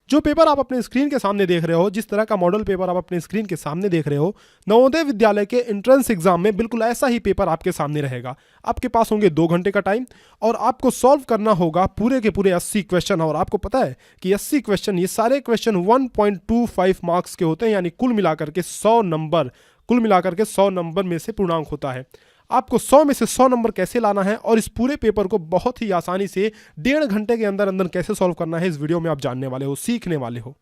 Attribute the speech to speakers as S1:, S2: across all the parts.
S1: जो पेपर आप अपने स्क्रीन के सामने देख रहे हो, जिस तरह का मॉडल पेपर आप अपने स्क्रीन के सामने देख रहे हो, नवोदय विद्यालय के एंट्रेंस एग्जाम में बिल्कुल ऐसा ही पेपर आपके सामने रहेगा। आपके पास होंगे 2 घंटे का टाइम और आपको सॉल्व करना होगा पूरे के पूरे 80 क्वेश्चन। और आपको पता है कि 80 क्वेश्चन, ये सारे क्वेश्चन 1.25 मार्क्स के होते हैं, यानी कुल मिलाकर के 100 नंबर में से पूर्णांक होता है। आपको 100 में से 100 नंबर कैसे लाना है और इस पूरे पेपर को बहुत ही आसानी से 1.5 घंटे के अंदर अंदर कैसे सॉल्व करना है, इस वीडियो में आप जानने वाले हो, सीखने वाले हो।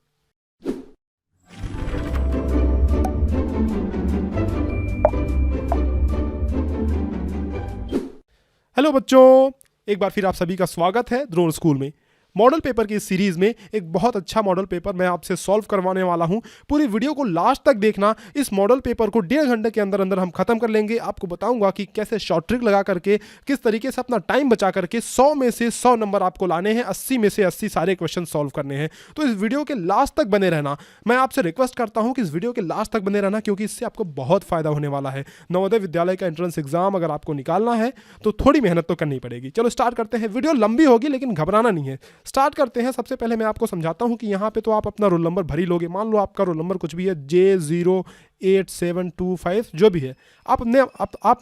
S1: हेलो बच्चों, एक बार फिर आप सभी का स्वागत है द्रोण स्कूल में। मॉडल पेपर की इस सीरीज में एक बहुत अच्छा मॉडल पेपर मैं आपसे सॉल्व करवाने वाला हूं। पूरी वीडियो को लास्ट तक देखना। इस मॉडल पेपर को 1.5 घंटे के अंदर अंदर हम खत्म कर लेंगे। आपको बताऊंगा कि कैसे शॉर्ट ट्रिक लगा करके, किस तरीके से अपना टाइम बचा करके 100 में से 100 नंबर आपको लाने हैं, 80 में से 80 सारे क्वेश्चन सॉल्व करने हैं। तो इस वीडियो के लास्ट तक बने रहना। मैं आपसे रिक्वेस्ट करता हूं कि इस वीडियो के लास्ट तक बने रहना, क्योंकि इससे आपको बहुत फायदा होने वाला है। नवोदय विद्यालय का एंट्रेंस एग्जाम अगर आपको निकालना है तो थोड़ी मेहनत तो करनी पड़ेगी। चलो स्टार्ट करते हैं। वीडियो लंबी होगी लेकिन घबराना नहीं है। स्टार्ट करते हैं। सबसे पहले मैं आपको समझाता हूं कि यहाँ पे तो आप अपना रोल नंबर भर ही लोगे। मान लो आपका रोल नंबर कुछ भी है, J08725 जो भी है, आपने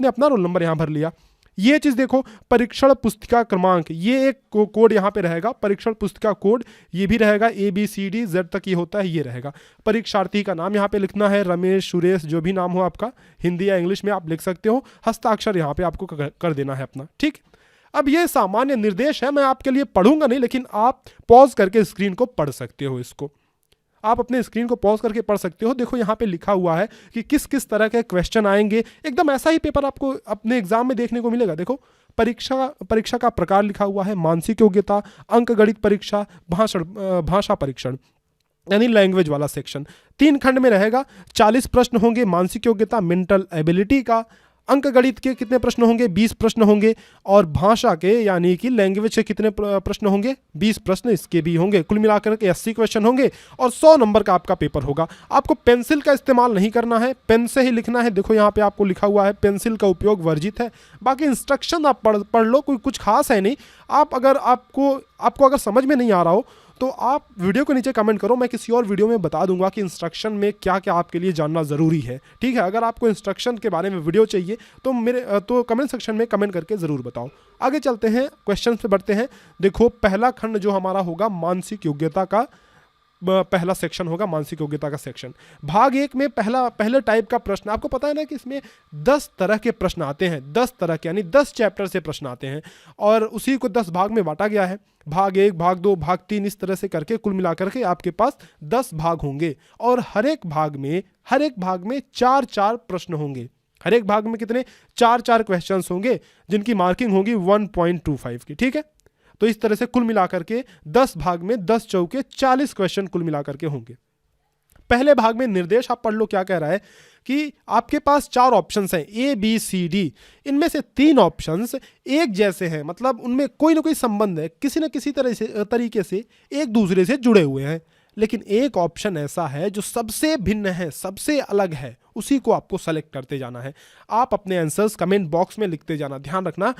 S1: अपना रोल नंबर यहाँ भर लिया। ये चीज़ देखो, परीक्षण पुस्तिका क्रमांक, ये एक कोड यहाँ पे रहेगा, परीक्षण पुस्तिका कोड ये भी रहेगा, ABCD Z तक ये होता है, ये रहेगा। परीक्षार्थी का नाम यहाँ पे लिखना है, रमेश, सुरेश, जो भी नाम हो आपका, हिंदी या इंग्लिश में आप लिख सकते हो। हस्ताक्षर यहाँ पे आपको कर देना है अपना, ठीक। अब ये सामान्य निर्देश है, मैं आपके लिए पढ़ूंगा नहीं, लेकिन आप पॉज करके स्क्रीन को पढ़ सकते हो। इसको आप अपने स्क्रीन को पॉज करके पढ़ सकते हो। देखो यहाँ पे लिखा हुआ है कि किस किस तरह के क्वेश्चन आएंगे। एकदम ऐसा ही पेपर आपको अपने एग्जाम में देखने को मिलेगा। देखो, परीक्षा का प्रकार लिखा हुआ है, मानसिक योग्यता, अंकगणित परीक्षा, भाषा परीक्षण यानी लैंग्वेज वाला सेक्शन 3 खंड में रहेगा। 40 प्रश्न होंगे मानसिक योग्यता, मेंटल एबिलिटी का। अंक गणित के कितने प्रश्न होंगे? 20 प्रश्न होंगे। और भाषा के यानी कि लैंग्वेज के कितने प्रश्न होंगे? 20 प्रश्न इसके भी होंगे। कुल मिलाकर के 80 क्वेश्चन होंगे और 100 नंबर का आपका पेपर होगा। आपको पेंसिल का इस्तेमाल नहीं करना है, पेन से ही लिखना है। देखो यहाँ पे आपको लिखा हुआ है पेंसिल का उपयोग वर्जित है। बाकी इंस्ट्रक्शन आप पढ़ लो, कोई कुछ खास है नहीं। आपको अगर समझ में नहीं आ रहा हो तो आप वीडियो के नीचे कमेंट करो, मैं किसी और वीडियो में बता दूंगा कि इंस्ट्रक्शन में क्या क्या आपके लिए जानना ज़रूरी है, ठीक है। अगर आपको इंस्ट्रक्शन के बारे में वीडियो चाहिए तो कमेंट सेक्शन में कमेंट करके ज़रूर बताओ। आगे चलते हैं, क्वेश्चन पे बढ़ते हैं। देखो, पहला खंड जो हमारा होगा मानसिक योग्यता का, पहला सेक्शन होगा मानसिक योग्यता का सेक्शन। भाग 1 में पहले टाइप का प्रश्न, आपको पता है ना कि इसमें 10 तरह के प्रश्न आते हैं, 10 तरह के, यानी 10 चैप्टर से प्रश्न आते हैं और उसी को 10 भाग में बांटा गया है। भाग 1, भाग 2, भाग 3, इस तरह से करके कुल मिलाकर के आपके पास 10 भाग होंगे और हर एक भाग में 4-4 प्रश्न होंगे। हर एक भाग में कितने? 4-4 क्वेश्चंस होंगे जिनकी मार्किंग होगी 1.25 की, ठीक है। तो इस तरह से कुल मिलाकर के 10 भाग में 10 चौके 40 क्वेश्चन कुल मिलाकर के होंगे। पहले भाग में निर्देश आप पढ़ लो, क्या कह रहा है कि आपके पास 4 ऑप्शंस हैं, ABCD। इनमें से 3 ऑप्शंस एक जैसे हैं, मतलब उनमें कोई ना कोई संबंध है, किसी न किसी तरीके से एक दूसरे से जुड़े हुए हैं। लेकिन एक ऑप्शन ऐसा है जो सबसे भिन्न है, सबसे अलग है, उसी को आपको सेलेक्ट करते जाना है। आप अपने आंसर्स कमेंट बॉक्स में लिखते जाना। ध्यान रखना,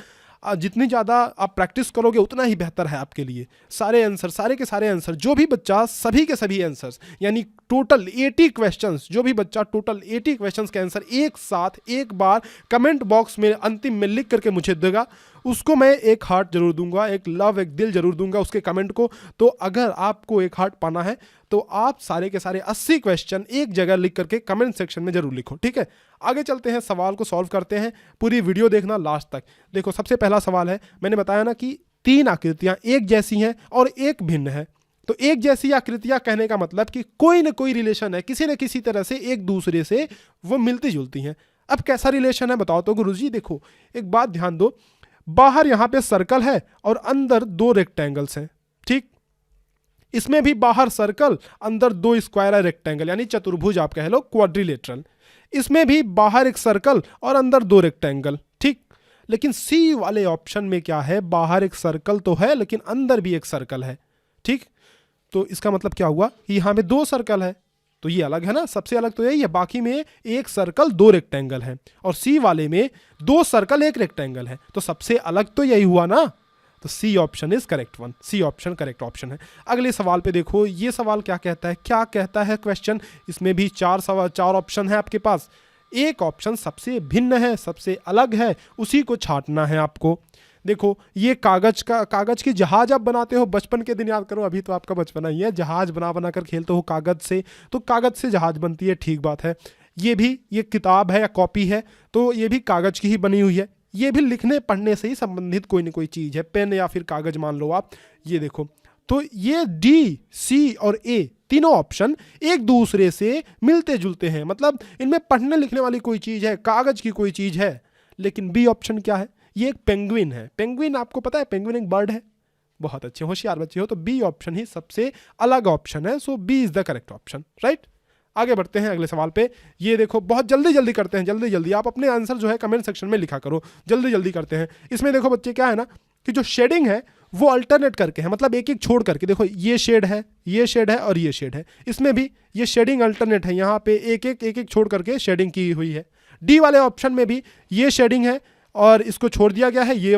S1: जितनी ज़्यादा आप प्रैक्टिस करोगे उतना ही बेहतर है आपके लिए। सारे के सारे आंसर, जो भी बच्चा सभी के सभी आंसर्स, यानी टोटल 80 क्वेश्चंस, जो भी बच्चा टोटल 80 क्वेश्चंस के आंसर एक साथ एक बार कमेंट बॉक्स में अंतिम में लिख करके मुझे देगा, उसको मैं एक हार्ट जरूर दूंगा, एक लव, एक दिल जरूर दूंगा उसके कमेंट को। तो अगर आपको एक हार्ट पाना है तो आप सारे के सारे 80 क्वेश्चन एक जगह लिख करके कमेंट सेक्शन में जरूर लिखो, ठीक है। आगे चलते हैं, सवाल को सॉल्व करते हैं। पूरी वीडियो देखना लास्ट तक। देखो, सबसे पहला सवाल है, मैंने बताया ना कि 3 आकृतियां एक जैसी हैं और एक भिन्न है। तो एक जैसी आकृतियां कहने का मतलब कि कोई ना कोई रिलेशन है, किसी न किसी तरह से एक दूसरे से वो मिलती जुलती हैं। अब कैसा रिलेशन है बताओ तो गुरुजी। देखो, एक बात ध्यान दो, बाहर यहां पे सर्कल है और अंदर 2 रेक्टेंगल्स हैं, ठीक। इसमें भी बाहर सर्कल, अंदर 2 स्क्वायर रेक्टेंगल, यानी चतुर्भुज आप कह लो, क्वाड्रिलेटरल। इसमें भी बाहर एक सर्कल और अंदर 2 रेक्टेंगल, ठीक। लेकिन सी वाले ऑप्शन में क्या है, बाहर एक सर्कल तो है लेकिन अंदर भी एक सर्कल है, ठीक। तो इसका मतलब क्या हुआ कि यहां में 2 सर्कल है, तो ये अलग है ना, सबसे अलग तो यही है। बाकी में एक सर्कल 2 रेक्टेंगल है और सी वाले में 2 सर्कल 1 रेक्टेंगल है, तो सबसे अलग तो यही हुआ ना। तो C option is correct one, C option correct option है। अगले सवाल पे देखो, ये सवाल क्या कहता है, क्या कहता है क्वेश्चन, इसमें भी चार ऑप्शन है आपके पास। एक ऑप्शन सबसे भिन्न है, सबसे अलग है, उसी को छांटना है आपको। देखो ये कागज की जहाज आप बनाते हो, बचपन के दिन याद करो, अभी तो आपका बचपना ही है, जहाज बना कर खेलते हो कागज से, तो कागज से जहाज बनती है, ठीक बात है। ये किताब है या कॉपी है, तो ये भी कागज की ही बनी हुई है। ये भी लिखने पढ़ने से ही संबंधित कोई ना कोई चीज़ है, पेन या फिर कागज मान लो आप। ये देखो, तो ये डी, सी और ए तीनों ऑप्शन एक दूसरे से मिलते जुलते हैं, मतलब इनमें पढ़ने लिखने वाली कोई चीज़ है, कागज की कोई चीज़ है। लेकिन बी ऑप्शन क्या है, ये एक पेंगुइन है। पेंगुइन आपको पता है, पेंगुइन एक बर्ड है। बहुत अच्छे होशियार बच्चे हो, तो बी ऑप्शन ही सबसे अलग ऑप्शन है। So B is the correct option, right. आगे बढ़ते हैं अगले सवाल पे। ये देखो बहुत जल्दी जल्दी करते हैं, जल्दी जल्दी आप अपने आंसर जो है कमेंट सेक्शन में लिखा करो, जल्दी जल्दी करते हैं। इसमें देखो बच्चे क्या है ना कि जो शेडिंग है वो अल्टरनेट करके है, मतलब एक एक छोड़ करके। देखो ये शेड है, ये शेड है और ये शेड है, इसमें भी ये शेडिंग अल्टरनेट है, यहाँ पे एक एक छोड़ करके शेडिंग की हुई है। डी वाले ऑप्शन में भी ये शेडिंग है और इसको छोड़ दिया गया है, ये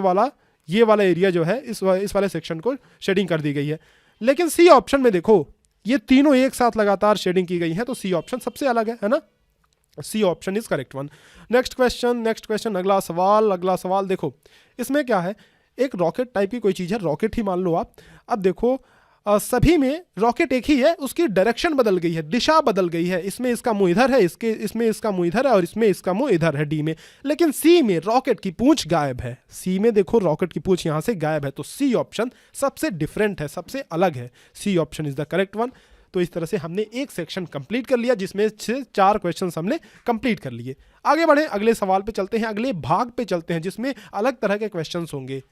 S1: वाला एरिया जो है इस वाले सेक्शन को शेडिंग कर दी गई है। लेकिन सी ऑप्शन में देखो ये तीनों एक साथ लगातार शेडिंग की गई है, तो सी ऑप्शन सबसे अलग है ना। C option is correct one. Next question, अगला सवाल देखो, इसमें क्या है, एक रॉकेट टाइप की कोई चीज़ है, रॉकेट ही मान लो आप। अब देखो सभी में रॉकेट एक ही है, उसकी डायरेक्शन बदल गई है, दिशा बदल गई है। इसमें इसका मुंह इधर है, इसमें इसका मुंह इधर है और इसमें इसका मुंह इधर है, डी में। लेकिन सी में रॉकेट की पूंछ गायब है, सी में देखो रॉकेट की पूंछ यहाँ से गायब है, तो सी ऑप्शन सबसे डिफरेंट है, सबसे अलग है। C option is the correct one. तो इस तरह से हमने एक सेक्शन कंप्लीट कर लिया, जिसमें से 4 क्वेश्चन हमने कंप्लीट कर लिए। आगे बढ़े, अगले सवाल पे चलते हैं, अगले भाग पे चलते हैं, जिसमें अलग तरह के क्वेश्चन होंगे।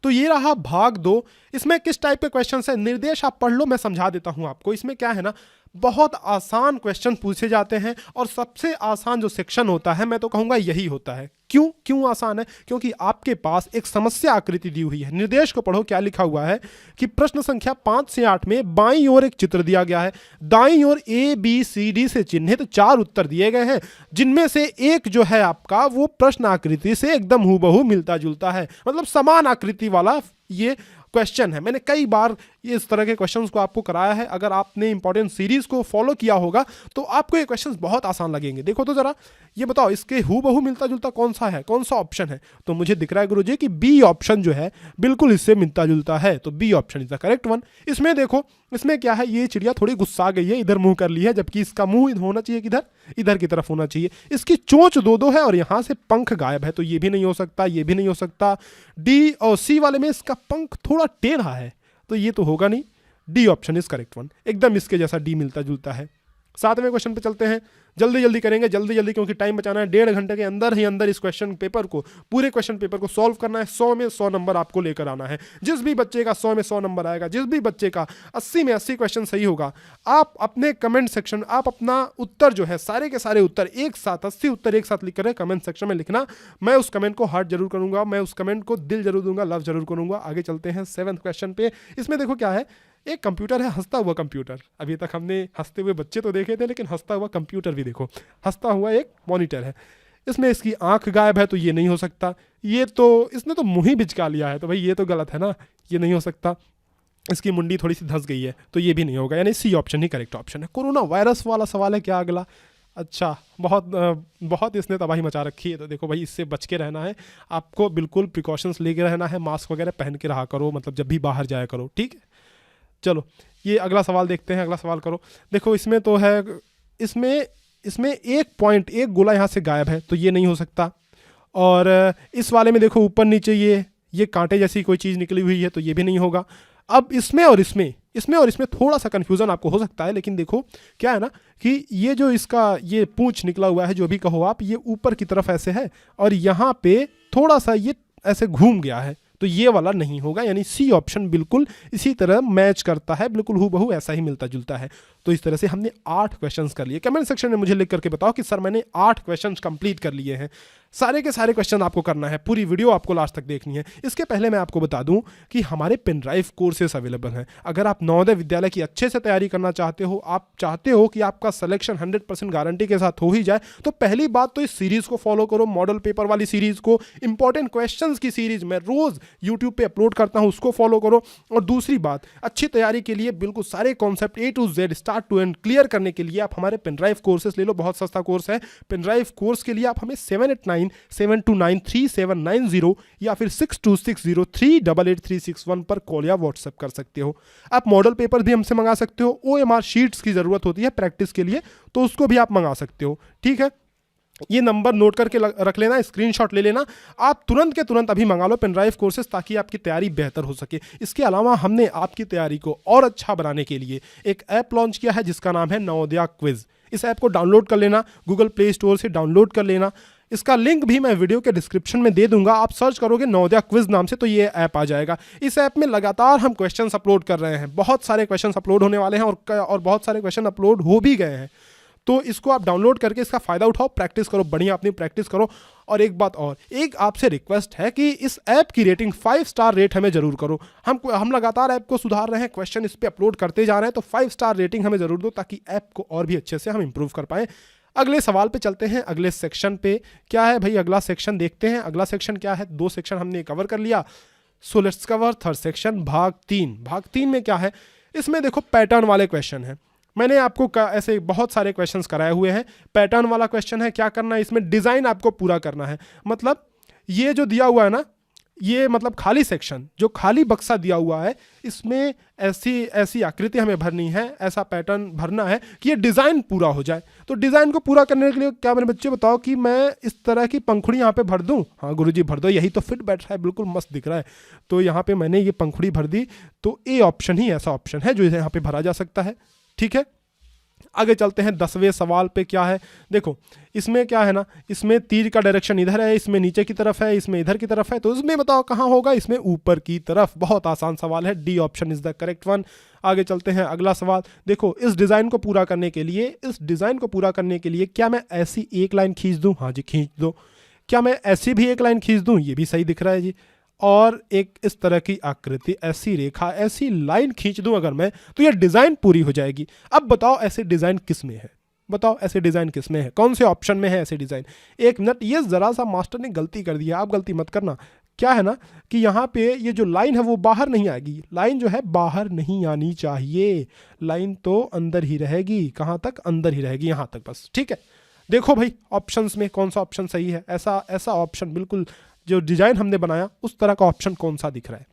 S1: तो ये रहा भाग 2। इसमें किस टाइप के क्वेश्चन है, निर्देश आप पढ़ लो, मैं समझा देता हूं आपको। इसमें क्या है ना, बहुत आसान क्वेश्चन पूछे जाते हैं और सबसे आसान जो सेक्शन होता है मैं तो कहूंगा यही होता है। क्यों आसान है, क्योंकि आपके पास एक समस्या आकृति दी हुई है। निर्देश को पढ़ो, क्या लिखा हुआ है कि प्रश्न संख्या 5 से 8 में बाईं ओर एक चित्र दिया गया है, दाईं ओर ABCD से चिन्हित 4 उत्तर दिए गए हैं, जिनमें से एक जो है आपका वो प्रश्न आकृति से एकदम हूबहू मिलता जुलता है, मतलब समान आकृति वाला ये क्वेश्चन है। मैंने कई बार ये इस तरह के क्वेश्चंस को आपको कराया है। अगर आपने इंपॉर्टेंट सीरीज को फॉलो किया होगा तो आपको ये क्वेश्चंस बहुत आसान लगेंगे। देखो तो जरा ये बताओ, इसके हूबहू मिलता जुलता कौन सा है, कौन सा ऑप्शन है। तो मुझे दिख रहा है गुरुजी कि बी ऑप्शन जो है बिल्कुल इससे मिलता जुलता है, तो B option is the correct one. इसमें देखो, इसमें क्या है, ये चिड़िया थोड़ी गुस्सा गई है, इधर मुंह कर ली है, जबकि इसका मुंह होना चाहिए किधर, इधर की तरफ होना चाहिए। इसकी चोंच 2-2 है और यहां से पंख गायब है, तो ये भी नहीं हो सकता, ये भी नहीं हो सकता। डी और सी वाले में इसका पंख थोड़ा टेढ़ा है, तो ये तो होगा नहीं। D option is correct one, एकदम इसके जैसा डी मिलता जुलता है। 7वें क्वेश्चन पे चलते हैं, जल्दी जल्दी करेंगे, जल्दी जल्दी, क्योंकि टाइम बचाना है। 1.5 घंटे के अंदर ही अंदर इस क्वेश्चन पेपर को, पूरे क्वेश्चन पेपर को सॉल्व करना है। 100 में 100 नंबर आपको लेकर आना है। जिस भी बच्चे का 100 में 100 नंबर आएगा, जिस भी बच्चे का 80 में 80 क्वेश्चन सही होगा, आप अपने कमेंट सेक्शन, आप अपना उत्तर जो है, सारे के सारे उत्तर एक साथ, 80 उत्तर एक साथ लिख कर कमेंट सेक्शन में लिखना। मैं उस कमेंट को हार्ट जरूर करूंगा, मैं उस कमेंट को दिल जरूर दूंगा, लव जरूर करूंगा। आगे चलते हैं 7वें क्वेश्चन पे। इसमें देखो क्या है, एक कंप्यूटर है, हंसता हुआ कंप्यूटर। अभी तक हमने हंसते हुए बच्चे तो देखे थे, लेकिन हंसता हुआ कंप्यूटर भी देखो। हंसता हुआ एक मॉनिटर है, इसमें इसकी आंख गायब है, तो ये नहीं हो सकता। ये तो इसने तो मुंह ही बिचका लिया है, तो भाई ये तो गलत है ना, ये नहीं हो सकता। इसकी मुंडी थोड़ी सी धंस गई है, तो ये भी नहीं होगा, यानी सी ऑप्शन ही करेक्ट ऑप्शन है। कोरोना वायरस वाला सवाल है क्या अगला? अच्छा, बहुत इसने तबाही मचा रखी है, तो देखो भाई इससे बच के रहना है आपको, बिल्कुल प्रिकॉशंस लेके रहना है, मास्क वगैरह पहन के रहा करो, मतलब जब भी बाहर जाया करो, ठीक है। चलो ये अगला सवाल देखते हैं, अगला सवाल करो। देखो इसमें तो है, इसमें एक पॉइंट, एक गोला यहाँ से गायब है, तो ये नहीं हो सकता। और इस वाले में देखो ऊपर नीचे ये कांटे जैसी कोई चीज़ निकली हुई है, तो ये भी नहीं होगा। अब इसमें और इसमें थोड़ा सा कन्फ्यूज़न आपको हो सकता है, लेकिन देखो क्या है ना कि ये जो इसका ये पूंछ निकला हुआ है, जो भी कहो आप, ये ऊपर की तरफ ऐसे है और यहाँ पे थोड़ा सा ये ऐसे घूम गया है, तो ये वाला नहीं होगा, यानी सी ऑप्शन बिल्कुल इसी तरह मैच करता है, बिल्कुल हूबहू ऐसा ही मिलता जुलता है। तो इस तरह से हमने 8 क्वेश्चंस कर लिए। कमेंट सेक्शन में मुझे लिख करके बताओ कि सर मैंने 8 क्वेश्चंस कंप्लीट कर लिए हैं। सारे के सारे क्वेश्चन आपको करना है, पूरी वीडियो आपको लास्ट तक देखनी है। इसके पहले मैं आपको बता दूं कि हमारे पेन ड्राइव कोर्सेस अवेलेबल हैं। अगर आप नवोदय विद्यालय की अच्छे से तैयारी करना चाहते हो, आप चाहते हो कि आपका सिलेक्शन 100% गारंटी के साथ हो ही जाए, तो पहली बात तो इस सीरीज़ को फॉलो करो, मॉडल पेपर वाली सीरीज़ को, इंपॉर्टेंट क्वेश्चंस की सीरीज़ मैं रोज़ यूट्यूब पे अपलोड करता हूँ, उसको फॉलो करो। और दूसरी बात, अच्छी तैयारी के लिए बिल्कुल सारे concept A to Z start to end clear करने के लिए आप हमारे पेन ड्राइव कोर्सेस ले लो। बहुत सस्ता कोर्स है। पेन ड्राइव कोर्स के लिए आप हमें 7897293790 या फिर 6260388361 पर कॉल या व्हाट्सएप कर सकते हो। आप मॉडल पेपर भी हमसे मंगा सकते हो। OMR शीट्स की ज़रूरत होती है प्रैक्टिस के लिए, तो उसको भी आप मंगा सकते हो। ठीक है, ये नंबर नोट करके रख लेना, स्क्रीनशॉट ले लेना। आप तुरंत के तुरंत अभी मंगा लो पेन ड्राइव कोर्सेज, ताकि आपकी तैयारी बेहतर हो सके। इसके अलावा हमने आपकी तैयारी को और अच्छा बनाने के लिए एक ऐप लॉन्च किया है जिसका नाम है नवोदया क्विज। इस ऐप को डाउनलोड कर लेना, गूगल प्ले स्टोर से डाउनलोड कर लेना। इसका लिंक भी मैं वीडियो के डिस्क्रिप्शन में दे दूंगा। आप सर्च करोगे नवोदया क्विज नाम से तो ये ऐप आ जाएगा। इस ऐप में लगातार हम क्वेश्चंस अपलोड कर रहे हैं, बहुत सारे क्वेश्चंस अपलोड होने वाले हैं और बहुत सारे क्वेश्चन अपलोड हो भी गए हैं। तो इसको आप डाउनलोड करके इसका फ़ायदा उठाओ, प्रैक्टिस करो, बढ़िया अपनी प्रैक्टिस करो। और एक बात और, एक आपसे रिक्वेस्ट है कि इस ऐप की रेटिंग 5 स्टार रेट हमें ज़रूर करो। हम लगातार ऐप को सुधार रहे हैं, क्वेश्चन इस पर अपलोड करते जा रहे हैं, तो 5 स्टार रेटिंग हमें ज़रूर दो, ताकि ऐप को और भी अच्छे से हम इंप्रूव कर पाएँ। अगले सवाल पे चलते हैं, अगले सेक्शन पे। क्या है भाई अगला सेक्शन, देखते हैं अगला सेक्शन क्या है। 2 सेक्शन हमने कवर कर लिया, so let's cover third section, भाग 3। भाग 3 में क्या है, इसमें देखो पैटर्न वाले क्वेश्चन हैं। मैंने आपको ऐसे बहुत सारे क्वेश्चंस कराए हुए हैं। पैटर्न वाला क्वेश्चन है, क्या करना है इसमें, डिज़ाइन आपको पूरा करना है। मतलब ये जो दिया हुआ है ना, ये मतलब खाली सेक्शन, जो खाली बक्सा दिया हुआ है, इसमें ऐसी आकृति हमें भरनी है, ऐसा पैटर्न भरना है कि ये डिज़ाइन पूरा हो जाए। तो डिज़ाइन को पूरा करने के लिए क्या मेरे बच्चे बताओ कि मैं इस तरह की पंखुड़ी यहाँ पे भर दूँ? हाँ गुरुजी भर दो, यही तो फिट बैठ रहा है, बिल्कुल मस्त दिख रहा है। तो यहाँ पे मैंने ये पंखुड़ी भर दी। तो ए ऑप्शन ही ऐसा ऑप्शन है जो यहाँ पे भरा जा सकता है। ठीक है, आगे चलते हैं 10वें सवाल पे। क्या है देखो, इसमें क्या है ना, इसमें तीर का डायरेक्शन इधर है, इसमें नीचे की तरफ है, इसमें इधर की तरफ है। तो इसमें बताओ कहाँ होगा, इसमें ऊपर की तरफ। बहुत आसान सवाल है, D option is the correct one. आगे चलते हैं अगला सवाल। देखो, इस डिज़ाइन को पूरा करने के लिए क्या मैं ऐसी एक लाइन खींच दूँ? हाँ जी खींच दो। क्या मैं ऐसी भी एक लाइन खींच दूँ? ये भी सही दिख रहा है जी। और एक इस तरह की आकृति, ऐसी रेखा, ऐसी लाइन खींच दूं अगर मैं, तो ये डिज़ाइन पूरी हो जाएगी। अब बताओ ऐसे डिज़ाइन किस में है, बताओ ऐसे डिज़ाइन किस में है, कौन से ऑप्शन में है ऐसे डिज़ाइन। एक मिनट, ये ज़रा सा मास्टर ने गलती कर दी है, आप गलती मत करना। क्या है ना कि यहाँ पे ये जो लाइन है वो बाहर नहीं आएगी। लाइन जो है बाहर नहीं आनी चाहिए, लाइन तो अंदर ही रहेगी। कहाँ तक? अंदर ही रहेगी, यहाँ तक बस। ठीक है, देखो भाई ऑप्शंस में कौन सा ऑप्शन सही है। ऐसा ऑप्शन बिल्कुल जो डिज़ाइन हमने बनाया उस तरह का ऑप्शन कौन सा दिख रहा है।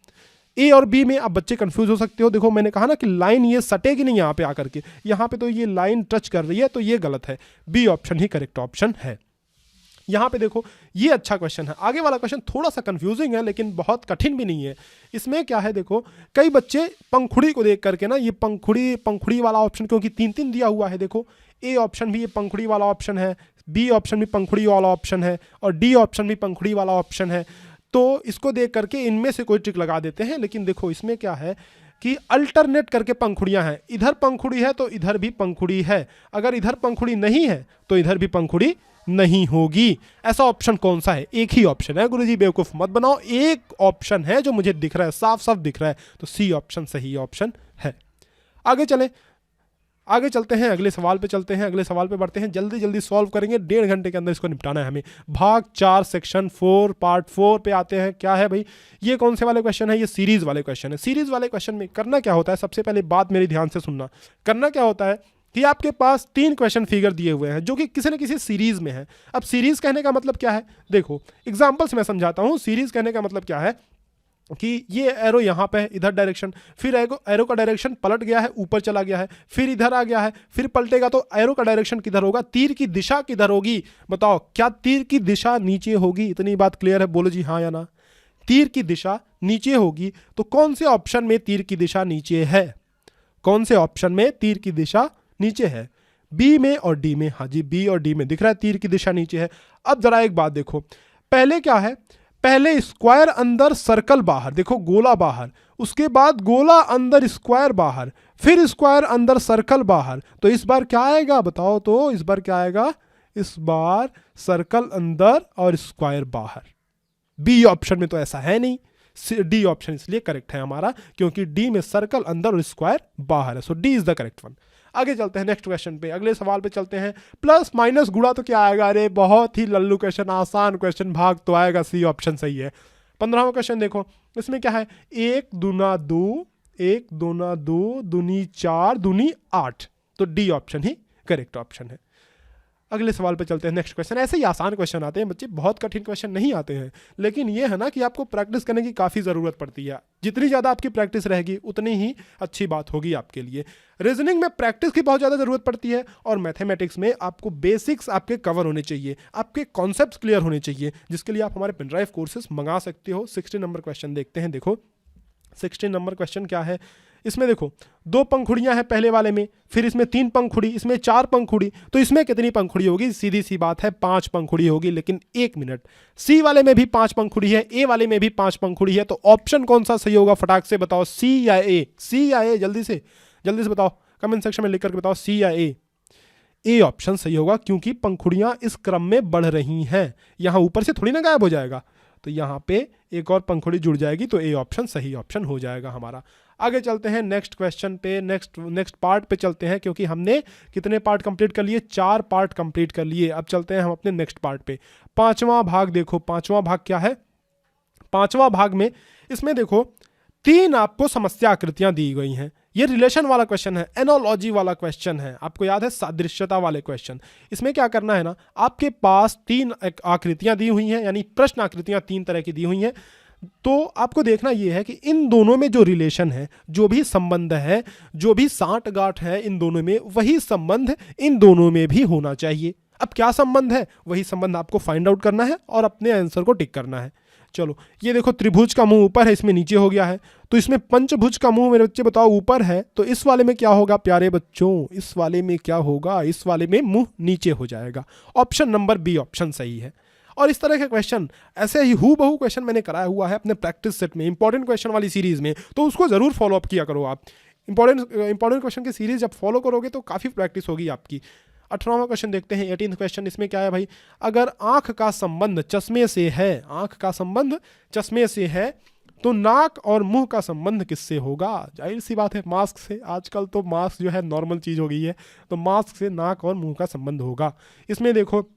S1: ए और बी में आप बच्चे कंफ्यूज हो सकते हो। देखो मैंने कहा ना कि लाइन ये सटेगी नहीं यहाँ पे आकर के, यहाँ पे तो ये लाइन टच कर रही है, तो ये गलत है। बी ऑप्शन ही करेक्ट ऑप्शन है। यहाँ पे देखो ये अच्छा क्वेश्चन है। आगे वाला क्वेश्चन थोड़ा सा कंफ्यूजिंग है लेकिन बहुत कठिन भी नहीं है। इसमें क्या है देखो, कई बच्चे पंखुड़ी को देख करके ना, ये पंखुड़ी वाला ऑप्शन क्योंकि 3-3 दिया हुआ है, देखो ए ऑप्शन भी ये पंखुड़ी वाला ऑप्शन है, बी ऑप्शन भी पंखुड़ी वाला ऑप्शन है और डी ऑप्शन भी पंखुड़ी वाला ऑप्शन है। तो इसको देख करके इनमें से कोई ट्रिक लगा देते हैं। लेकिन देखो इसमें क्या है कि अल्टरनेट करके पंखुड़ियां हैं, इधर पंखुड़ी है तो इधर भी पंखुड़ी है, अगर इधर पंखुड़ी नहीं है तो इधर भी पंखुड़ी नहीं होगी। ऐसा ऑप्शन कौन सा है? एक ही ऑप्शन है गुरुजी, बेवकूफ़ मत बनाओ। एक ऑप्शन है जो मुझे दिख रहा है, साफ साफ दिख रहा है, तो सी ऑप्शन सही ऑप्शन है। आगे चलते हैं, अगले सवाल पे चलते हैं, अगले सवाल पे बढ़ते हैं। जल्दी जल्दी सॉल्व करेंगे, 1.5 घंटे के अंदर इसको निपटाना है हमें। भाग 4 सेक्शन 4 पार्ट 4 पे आते हैं। क्या है भाई, ये कौन से वाले क्वेश्चन है? ये सीरीज वाले क्वेश्चन है। सीरीज वाले क्वेश्चन में करना क्या होता है, सबसे पहले बात मेरी ध्यान से सुनना। करना क्या होता है कि आपके पास 3 क्वेश्चन फिगर दिए हुए हैं जो कि किसी न किसी सीरीज में है। अब सीरीज कहने का मतलब क्या है, देखो एग्जाम्पल्स मैं समझाता हूँ। सीरीज कहने का मतलब क्या है कि ये एरो यहाँ पे है, इधर डायरेक्शन, फिर एरो का डायरेक्शन पलट गया है, ऊपर चला गया है, फिर इधर आ गया है, फिर पलटेगा तो एरो का डायरेक्शन किधर होगा, तीर की दिशा किधर होगी। बताओ क्या तीर की दिशा नीचे होगी? इतनी बात क्लियर है, बोलो जी हाँ या ना। तीर की दिशा नीचे होगी तो कौन से ऑप्शन में तीर की दिशा नीचे है? कौन से ऑप्शन में तीर की दिशा नीचे है? बी में और डी में। हाँ जी, बी और डी में दिख रहा है तीर की दिशा नीचे है। अब जरा एक बात देखो, पहले क्या है, पहले स्क्वायर अंदर सर्कल बाहर, देखो गोला बाहर, उसके बाद गोला अंदर स्क्वायर बाहर, फिर स्क्वायर अंदर सर्कल बाहर। तो इस बार क्या आएगा बताओ, तो इस बार क्या आएगा? इस बार सर्कल अंदर और स्क्वायर बाहर। बी ऑप्शन में तो ऐसा है नहीं, डी ऑप्शन इसलिए करेक्ट है हमारा, क्योंकि डी में सर्कल अंदर और स्क्वायर बाहर है। So D is the correct one. आगे चलते हैं नेक्स्ट क्वेश्चन पे, अगले सवाल पे चलते हैं। प्लस माइनस गुणा तो क्या आएगा, अरे बहुत ही लल्लू क्वेश्चन, आसान क्वेश्चन, भाग तो आएगा, सी ऑप्शन सही है। 15वां क्वेश्चन देखो, इसमें क्या है, 1 दूना 2, 1 दूना 2 दूनी 4 दूनी 8, तो डी ऑप्शन ही करेक्ट ऑप्शन है। अगले सवाल पे चलते हैं, नेक्स्ट क्वेश्चन। ऐसे ही आसान क्वेश्चन आते हैं बच्चे, बहुत कठिन क्वेश्चन नहीं आते हैं, लेकिन ये है ना कि आपको प्रैक्टिस करने की काफ़ी ज़रूरत पड़ती है। जितनी ज़्यादा आपकी प्रैक्टिस रहेगी उतनी ही अच्छी बात होगी आपके लिए। रीजनिंग में प्रैक्टिस की बहुत ज़्यादा ज़रूरत पड़ती है, और मैथमेटिक्स में आपको बेसिक्स आपके कवर होने चाहिए, आपके कॉन्सेप्ट्स क्लियर होने चाहिए, जिसके लिए आप हमारे पेनड्राइव कोर्सेज मंगा सकते हो। 16 नंबर क्वेश्चन देखते हैं। देखो 16 नंबर क्वेश्चन क्या है, इसमें देखो 2 पंखुड़ियां हैं पहले वाले में, फिर इसमें 3 पंखुड़ी, इसमें 4 पंखुड़ी, तो इसमें कितनी पंखुड़ी होगी, सीधी सी बात है 5 पंखुड़ी होगी। लेकिन 1 मिनट, सी वाले में भी 5 पंखुड़ी है, ए वाले में भी 5 पंखुड़ी है, तो ऑप्शन कौन सा सही होगा, फटाक से बताओ, सी या ए, सी या ए, जल्दी से बताओ, कमेंट सेक्शन में लिख करके बताओ, सी या ए। ए ऑप्शन सही होगा, क्योंकि पंखुड़ियां इस क्रम में बढ़ रही हैं, यहां ऊपर से थोड़ी ना गायब हो जाएगा, तो यहाँ पे एक और पंखुड़ी जुड़ जाएगी, तो ए ऑप्शन सही ऑप्शन हो जाएगा हमारा। आगे चलते हैं नेक्स्ट क्वेश्चन पे, नेक्स्ट पार्ट पे चलते हैं, क्योंकि हमने कितने पार्ट कंप्लीट कर लिए, 4 पार्ट कंप्लीट कर लिए। अब चलते हैं हम अपने नेक्स्ट पार्ट पे। 5वां भाग देखो, 5वां भाग क्या है, 5वां भाग में इसमें देखो 3 आपको समस्या आकृतियां दी गई हैं। ये रिलेशन वाला क्वेश्चन है, एनोलॉजी वाला क्वेश्चन है, आपको याद है सादृश्यता वाले क्वेश्चन। इसमें क्या करना है ना, आपके पास 3 आकृतियां दी हुई हैं, यानी प्रश्न आकृतियां 3 तरह की दी हुई हैं। तो आपको देखना ये है कि इन दोनों में जो रिलेशन है, जो भी संबंध है, जो भी साँठ-गाँठ है इन दोनों में, वही संबंध इन दोनों में भी होना चाहिए। अब क्या संबंध है, वही संबंध आपको फाइंड आउट करना है और अपने आंसर को टिक करना है। चलो ये देखो, त्रिभुज का मुंह ऊपर है, इसमें नीचे हो गया है, तो इसमें पंचभुज का मुंह मेरे बच्चे बताओ ऊपर है, तो इस वाले में क्या होगा प्यारे बच्चों, इस वाले में क्या होगा, इस वाले में मुंह नीचे हो जाएगा। ऑप्शन नंबर बी ऑप्शन सही है। और इस तरह के क्वेश्चन, ऐसे ही हूबहू क्वेश्चन मैंने कराया हुआ है अपने प्रैक्टिस सेट में, इंपॉर्टेंट क्वेश्चन वाली सीरीज में, तो उसको जरूर फॉलो अप किया करो आप। इंपॉर्टेंट क्वेश्चन की सीरीज जब फॉलो करोगे तो काफ़ी प्रैक्टिस होगी आपकी। 18वां क्वेश्चन देखते हैं, 18th क्वेश्चन। इसमें क्या है भाई, अगर आंख का संबंध चश्मे से है, आंख का संबंध चश्मे से है, तो नाक और मुंह का संबंध किससे होगा, जाहिर सी बात है मास्क से। आजकल तो मास्क जो है नॉर्मल चीज़ हो गई है, तो मास्क से नाक और मुंह का संबंध होगा। इसमें देखो,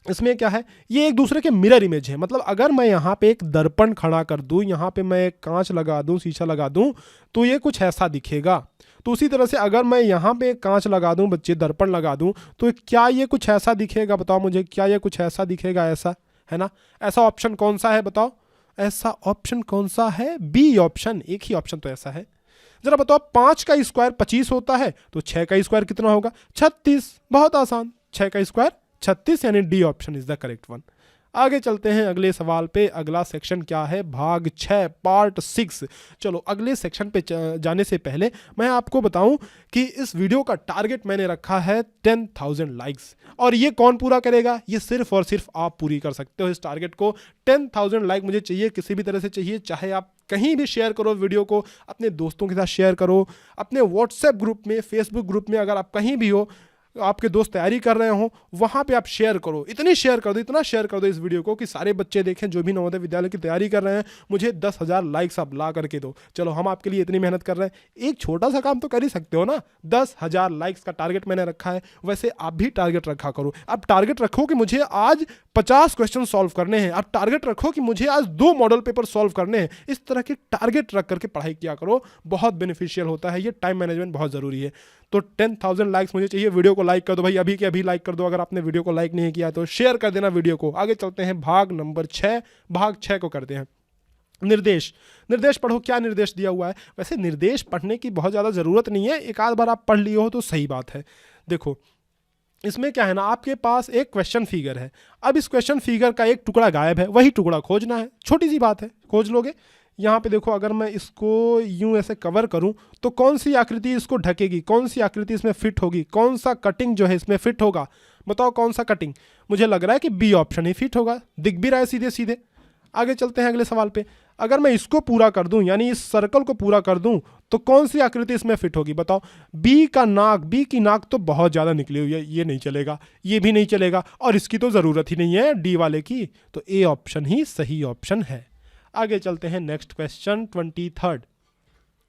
S1: इसमें क्या है, ये एक दूसरे के मिरर इमेज है, मतलब अगर मैं यहाँ पे एक दर्पण खड़ा कर दूँ, यहाँ पे मैं एक कांच लगा दूँ, शीशा लगा दूँ, तो ये कुछ ऐसा दिखेगा। तो उसी तरह से अगर मैं यहाँ पे एक कांच लगा दूँ बच्चे, दर्पण लगा दूँ, तो क्या ये कुछ ऐसा दिखेगा, बताओ मुझे, क्या ये कुछ ऐसा दिखेगा, ऐसा है ना। ऐसा ऑप्शन कौन सा है बताओ, ऐसा ऑप्शन कौन सा है, बी ऑप्शन, एक ही ऑप्शन तो ऐसा है। जरा बताओ, 5 का स्क्वायर 25 होता है, तो 6 का स्क्वायर कितना होगा, 36। बहुत आसान, 6 का स्क्वायर 36, यानी D option is the correct one. आगे चलते हैं अगले सवाल पे। अगला सेक्शन क्या है, भाग 6 पार्ट 6। चलो अगले सेक्शन पे जाने से पहले मैं आपको बताऊं कि इस वीडियो का टारगेट मैंने रखा है 10,000 लाइक्स, और ये कौन पूरा करेगा, ये सिर्फ और सिर्फ आप पूरी कर सकते हो इस टारगेट को। 10,000 लाइक मुझे चाहिए, किसी भी तरह से चाहिए, चाहे आप कहीं भी शेयर करो वीडियो को, अपने दोस्तों के साथ शेयर करो, अपने व्हाट्सएप ग्रुप में, फेसबुक ग्रुप में, अगर आप कहीं भी हो, आपके दोस्त तैयारी कर रहे हो, वहाँ पे आप शेयर करो, इतनी शेयर कर दो, इतना शेयर कर दो इस वीडियो को कि सारे बच्चे देखें जो भी नवोदय विद्यालय की तैयारी कर रहे हैं। मुझे 10,000 लाइक्स आप ला करके दो। चलो हम आपके लिए इतनी मेहनत कर रहे हैं, एक छोटा सा काम तो कर ही सकते हो ना। 10,000 लाइक्स का टारगेट मैंने रखा है, वैसे आप भी टारगेट रखा करो। आप टारगेट रखो कि मुझे आज 50 क्वेश्चन सॉल्व करने हैं, आप टारगेट रखो कि मुझे आज 2 मॉडल पेपर सॉल्व करने हैं। इस तरह के टारगेट रख करके पढ़ाई किया करो, बहुत बेनिफिशियल होता है, ये टाइम मैनेजमेंट बहुत ज़रूरी है। तो 10,000 लाइक्स मुझे चाहिए। वीडियो को लाइक कर दो भाई, अभी के अभी लाइक कर दो। अगर आपने वीडियो को लाइक नहीं किया तो शेयर कर देना वीडियो को। आगे चलते हैं भाग नंबर 6, भाग 6 को करते हैं। निर्देश, निर्देश पढ़ो, क्या निर्देश दिया हुआ है। वैसे निर्देश पढ़ने की बहुत ज़्यादा ज़रूरत नहीं है, एक आध बार आप पढ़ लिए हो तो सही बात है। देखो इसमें क्या है ना, आपके पास एक क्वेश्चन फिगर है, अब इस क्वेश्चन फिगर का एक टुकड़ा गायब है, वही टुकड़ा खोजना है। छोटी सी बात है, खोज लोगे। यहाँ पे देखो, अगर मैं इसको यूं ऐसे कवर करूँ तो कौन सी आकृति इसको ढकेगी, कौन सी आकृति इसमें फिट होगी, कौन सा कटिंग जो है इसमें फिट होगा, बताओ कौन सा कटिंग। मुझे लग रहा है कि बी ऑप्शन ही फिट होगा, दिख भी रहा है सीधे सीधे। आगे चलते हैं अगले सवाल पे। अगर मैं इसको पूरा कर दूं, यानी इस सर्कल को पूरा कर दूं, तो कौन सी आकृति इसमें फिट होगी बताओ। बी का नाक, बी की नाक तो बहुत ज़्यादा निकली हुई है, ये नहीं चलेगा, ये भी नहीं चलेगा, और इसकी तो ज़रूरत ही नहीं है डी वाले की, तो ए ऑप्शन ही सही ऑप्शन है। आगे चलते हैं नेक्स्ट क्वेश्चन 23rd।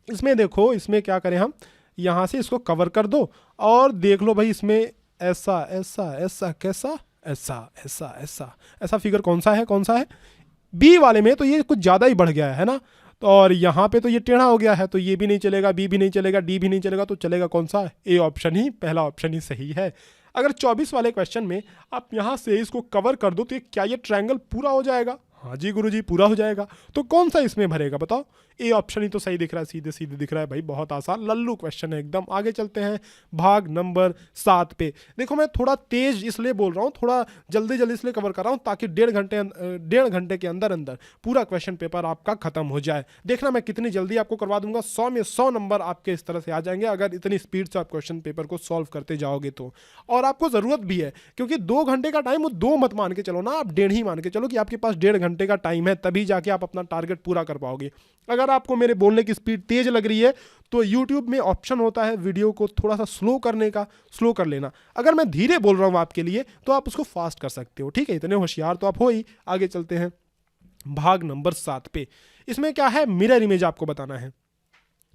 S1: इसमें देखो, इसमें क्या करें हम, यहाँ से इसको कवर कर दो और देख लो भाई, इसमें ऐसा ऐसा ऐसा कैसा, ऐसा ऐसा ऐसा ऐसा फिगर कौन सा है, कौन सा है, बी वाले में तो ये कुछ ज़्यादा ही बढ़ गया है ना, तो और यहाँ पे तो ये टेढ़ा हो गया है, तो ये भी नहीं चलेगा, बी भी नहीं चलेगा, डी भी नहीं चलेगा, तो चलेगा कौन सा, ए ऑप्शन ही, पहला ऑप्शन ही सही है। अगर 24 वाले क्वेश्चन में आप यहाँ से इसको कवर कर दो तो क्या ये ट्रायंगल पूरा हो जाएगा, हाँ जी गुरुजी पूरा हो जाएगा, तो कौन सा इसमें भरेगा बताओ, ए ऑप्शन ही तो सही दिख रहा है, सीधे सीधे दिख रहा है भाई, बहुत आसान लल्लू क्वेश्चन है एकदम। आगे चलते हैं भाग नंबर 7 पे। देखो मैं थोड़ा तेज इसलिए बोल रहा हूँ, थोड़ा जल्दी जल्दी इसलिए कवर कर रहा हूँ ताकि डेढ़ घंटे के अंदर अंदर पूरा क्वेश्चन पेपर आपका खत्म हो जाए। देखना मैं कितनी जल्दी आपको करवा दूंगा, 100 में 100 नंबर आपके इस तरह से आ जाएंगे अगर इतनी स्पीड से आप क्वेश्चन पेपर को सॉल्व करते जाओगे तो। और आपको ज़रूरत भी है, क्योंकि 2 घंटे का टाइम, वो 2 मत मान के चलो ना, आप 1.5 ही मान के चलो कि आपके पास 1.5 घंटे का टाइम है, तभी जाके आप अपना टारगेट पूरा कर पाओगे। अगर आपको मेरे बोलने की स्पीड तेज लग रही है तो YouTube में ऑप्शन होता है वीडियो को थोड़ा सा स्लो करने का, स्लो कर लेना। अगर मैं धीरे बोल रहा हूँ आपके लिए तो आप उसको फास्ट कर सकते हो, ठीक है, इतने होशियार तो आप हो ही। आगे चलते हैं भाग नंबर 7 पे। इसमें क्या है, मिरर इमेज आपको बताना है।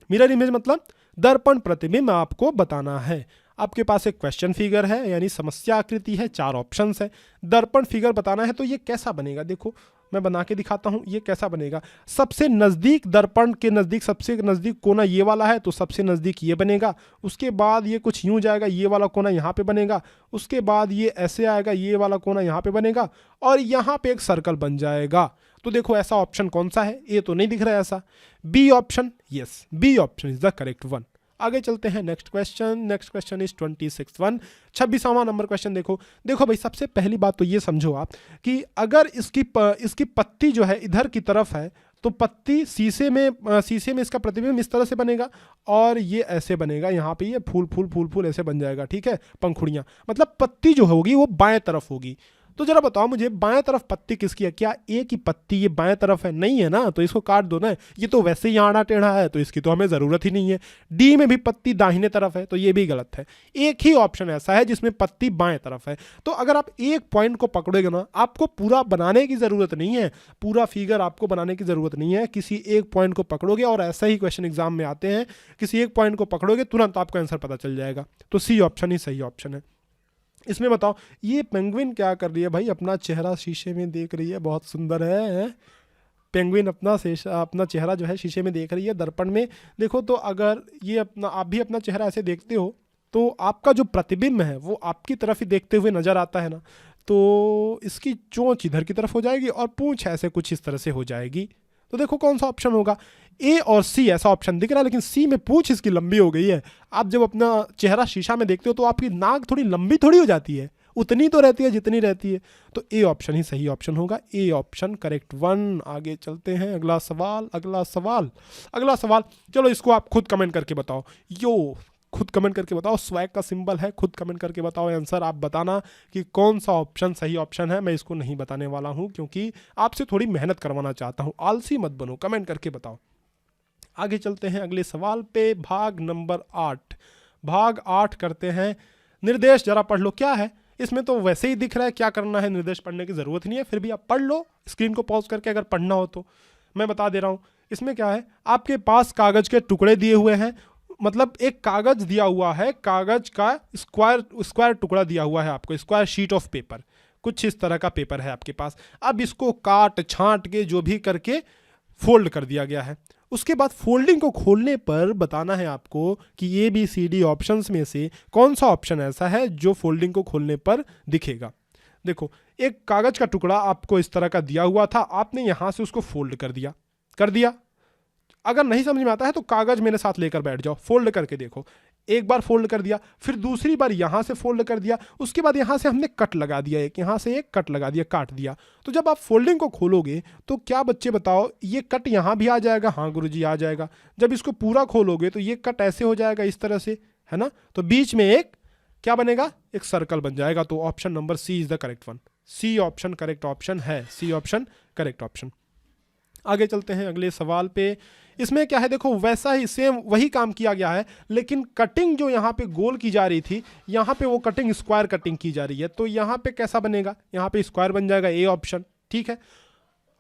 S1: मिरर इमेज मतलब दर्पण प्रतिबिंब आपको बताना है। आपके पास एक क्वेश्चन फिगर है, यानी समस्या आकृति है, 4 ऑप्शंस है, दर्पण फिगर बताना है। तो ये कैसा बनेगा, देखो मैं बना के दिखाता हूँ ये कैसा बनेगा। सबसे नज़दीक, दर्पण के नज़दीक सबसे नज़दीक कोना ये वाला है, तो सबसे नज़दीक ये बनेगा। उसके बाद ये कुछ यूँ जाएगा, ये वाला कोना यहाँ पे बनेगा। उसके बाद ये ऐसे आएगा, ये वाला कोना यहाँ पे बनेगा, और यहाँ पे एक सर्कल बन जाएगा। तो देखो ऐसा ऑप्शन कौन सा है, ए तो नहीं दिख रहा है ऐसा, B option, yes B option is the correct one. आगे चलते हैं next question. Next question is 26वां नंबर क्वेश्चन। देखो भाई, सबसे पहली बात तो ये समझो आप कि अगर इसकी पत्ती जो है इधर की तरफ है, तो पत्ती शीशे में इसका प्रतिबिंब इस तरह से बनेगा, और ये ऐसे बनेगा, यहाँ पे ये फूल ऐसे बन जाएगा, ठीक है, पंखुड़ियाँ, मतलब पत्ती जो होगी वो बाएं तरफ होगी। तो जरा बताओ मुझे, बाएं तरफ पत्ती किसकी है, क्या ए की पत्ती ये बाएं तरफ है, नहीं है ना, तो इसको काट दो ना, ये तो वैसे ही आड़ा टेढ़ा है, तो इसकी तो हमें ज़रूरत ही नहीं है। डी में भी पत्ती दाहिने तरफ है, तो ये भी गलत है। एक ही ऑप्शन ऐसा है जिसमें पत्ती बाएं तरफ है। तो अगर आप एक पॉइंट को पकड़ोगे ना, आपको पूरा बनाने की ज़रूरत नहीं है, पूरा फिगर आपको बनाने की ज़रूरत नहीं है, किसी एक पॉइंट को पकड़ोगे, और ऐसा ही क्वेश्चन एग्जाम में आते हैं, किसी एक पॉइंट को पकड़ोगे तुरंत आपको आंसर पता चल जाएगा। तो सी ऑप्शन ही सही ऑप्शन है। इसमें बताओ, ये पेंगुइन क्या कर रही है भाई, अपना चेहरा शीशे में देख रही है, बहुत सुंदर है। पेंगुइन अपना चेहरा जो है शीशे में देख रही है, दर्पण में। देखो तो अगर ये आप भी अपना चेहरा ऐसे देखते हो, तो आपका जो प्रतिबिंब है वो आपकी तरफ ही देखते हुए नजर आता है ना, तो इसकी चोंच इधर की तरफ हो जाएगी और पूंछ ऐसे कुछ इस तरह से हो जाएगी। तो देखो कौन सा ऑप्शन होगा, ए और सी ऐसा ऑप्शन दिख रहा है, लेकिन सी में पूंछ इसकी लंबी हो गई है। आप जब अपना चेहरा शीशा में देखते हो तो आपकी नाक थोड़ी लंबी थोड़ी हो जाती है, उतनी तो रहती है जितनी रहती है। तो ए ऑप्शन ही सही ऑप्शन होगा, ए ऑप्शन करेक्ट वन। आगे चलते हैं, अगला सवाल। चलो इसको आप खुद कमेंट करके बताओ, खुद कमेंट करके बताओ, स्वैग का सिंबल है, खुद कमेंट करके बताओ आंसर। आप बताना कि कौन सा ऑप्शन सही ऑप्शन है। मैं इसको नहीं बताने वाला हूं क्योंकि आपसे थोड़ी मेहनत करवाना चाहता हूं, आलसी मत बनो, कमेंट करके बताओ। आगे चलते हैं अगले सवाल पे, भाग नंबर 8 करते हैं। निर्देश जरा पढ़ लो, क्या है इसमें, तो वैसे ही दिख रहा है, क्या करना है, निर्देश पढ़ने की जरूरत नहीं है, फिर भी आप पढ़ लो स्क्रीन को पॉज करके अगर पढ़ना हो तो। मैं बता दे रहा हूँ इसमें क्या है, आपके पास कागज के टुकड़े दिए हुए हैं, मतलब एक कागज दिया हुआ है, कागज का स्क्वायर टुकड़ा दिया हुआ है आपको, स्क्वायर शीट ऑफ पेपर, कुछ इस तरह का पेपर है आपके पास। अब इसको काट छांट के जो भी करके फोल्ड कर दिया गया है। उसके बाद फोल्डिंग को खोलने पर बताना है आपको कि A B C D options में से कौन सा ऑप्शन ऐसा है जो फोल्डिंग को खोलने पर दिखेगा। देखो एक कागज का टुकड़ा आपको इस तरह का दिया हुआ था, आपने यहां से उसको फोल्ड कर दिया। अगर नहीं समझ में आता है तो कागज मेरे साथ लेकर बैठ जाओ, फोल्ड करके देखो। एक बार फोल्ड कर दिया, फिर दूसरी बार यहां से फोल्ड कर दिया, उसके बाद यहां से हमने कट लगा दिया, यहां से एक कट लगा दिया, काट दिया। तो जब आप फोल्डिंग को खोलोगे तो क्या बच्चे बताओ, ये कट यहां भी आ जाएगा, हाँ गुरुजी आ जाएगा। जब इसको पूरा खोलोगे तो ये कट ऐसे हो जाएगा इस तरह से, है ना, तो बीच में एक क्या बनेगा, एक सर्कल बन जाएगा। तो option number C is the correct one, C option correct option है, सी ऑप्शन करेक्ट ऑप्शन। आगे चलते हैं अगले सवाल पे। इसमें क्या है, देखो वैसा ही सेम वही काम किया गया है, लेकिन कटिंग जो यहाँ पे गोल की जा रही थी, यहाँ पे वो कटिंग स्क्वायर कटिंग की जा रही है। तो यहाँ पे कैसा बनेगा, यहाँ पे स्क्वायर बन जाएगा, ए ऑप्शन। ठीक है,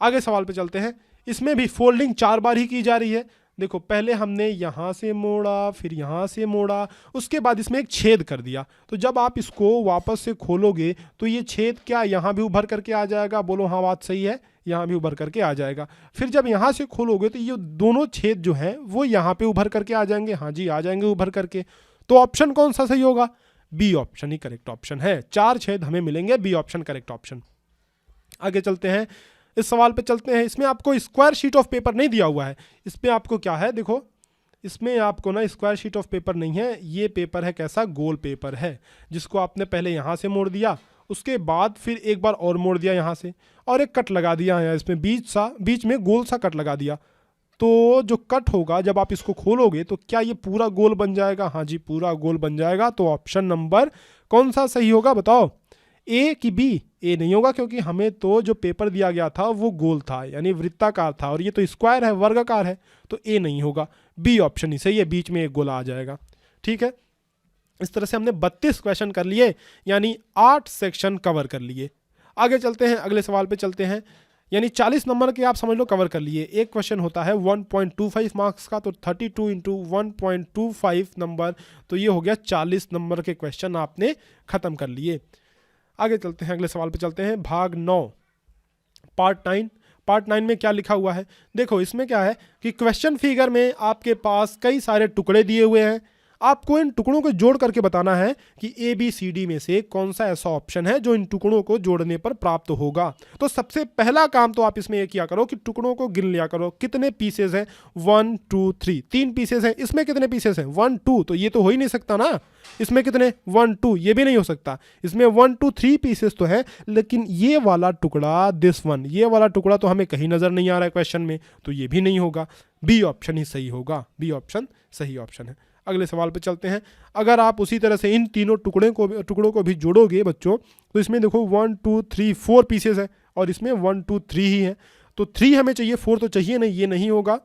S1: आगे सवाल पे चलते हैं। इसमें भी फोल्डिंग 4 बार ही की जा रही है। देखो पहले हमने यहाँ से मोड़ा, फिर यहाँ से मोड़ा, उसके बाद इसमें एक छेद कर दिया। तो जब आप इसको वापस से खोलोगे तो ये छेद क्या यहाँ भी उभर करके आ जाएगा, बोलो हाँ बात सही है, यहाँ भी उभर करके आ जाएगा। फिर जब यहाँ से खोलोगे तो ये दोनों छेद जो हैं वो यहाँ पे उभर करके आ जाएंगे, हाँ जी आ जाएंगे उभर करके। तो ऑप्शन कौन सा सही होगा, बी ऑप्शन ही करेक्ट ऑप्शन है। 4 छेद हमें मिलेंगे, बी ऑप्शन करेक्ट ऑप्शन। आगे चलते हैं, इस सवाल पे चलते हैं। इसमें आपको स्क्वायर शीट ऑफ पेपर नहीं दिया हुआ है, इसमें आपको क्या है, देखो इसमें आपको ना स्क्वायर शीट ऑफ पेपर नहीं है, ये पेपर है कैसा, गोल पेपर है, जिसको आपने पहले यहाँ से मोड़ दिया, उसके बाद फिर एक बार और मोड़ दिया यहाँ से, और एक कट लगा दिया है इसमें बीच में गोल सा कट लगा दिया। तो जो कट होगा जब आप इसको खोलोगे तो क्या ये पूरा गोल बन जाएगा, हाँ जी पूरा गोल बन जाएगा। तो ऑप्शन नंबर कौन सा सही होगा बताओ, ए कि बी। ए नहीं होगा, क्योंकि हमें तो जो पेपर दिया गया था वो गोल था यानी वृत्ताकार था, और ये तो स्क्वायर है, वर्गाकार है, तो ए नहीं होगा, बी ऑप्शन ही सही है, बीच में एक गोला आ जाएगा। ठीक है, इस तरह से हमने 32 क्वेश्चन कर लिए, यानी 8 सेक्शन कवर कर लिए। आगे चलते हैं, अगले सवाल पे चलते हैं। यानी 40 नंबर के आप समझ लो कवर कर लिए। एक क्वेश्चन होता है 1.25 मार्क्स का, तो 32 इंटू 1.25 नंबर, तो ये हो गया 40 नंबर के क्वेश्चन आपने खत्म कर लिए। आगे चलते हैं, अगले सवाल पे चलते हैं। भाग 9 पार्ट 9 में क्या लिखा हुआ है, देखो इसमें क्या है कि क्वेश्चन फिगर में आपके पास कई सारे टुकड़े दिए हुए हैं, आपको इन टुकड़ों को जोड़ करके बताना है कि ए बी सी डी में से कौन सा ऐसा ऑप्शन है जो इन टुकड़ों को जोड़ने पर प्राप्त होगा। तो सबसे पहला काम तो आप इसमें ये किया करो कि टुकड़ों को गिन लिया करो, कितने पीसेस हैं, 1 2 3, 3 पीसेस हैं। इसमें कितने पीसेस हैं, 1 2, तो ये तो हो ही नहीं सकता ना। इसमें कितने, 1 2, ये भी नहीं हो सकता। इसमें 1 2 3 पीसेस तो है, लेकिन ये वाला टुकड़ा, दिस वन, ये वाला टुकड़ा तो हमें कहीं नजर नहीं आ रहा है क्वेश्चन में, तो ये भी नहीं होगा, बी ऑप्शन ही सही होगा, बी ऑप्शन सही ऑप्शन है। अगले सवाल पे चलते हैं। अगर आप उसी तरह से इन तीनों टुकड़ों को भी जोड़ोगे बच्चों, तो इसमें देखो 1 2 3 4 पीसेस है, और इसमें 1 2 3 ही है, तो 3 हमें चाहिए, 4 तो चाहिए नहीं, ये नहीं होगा।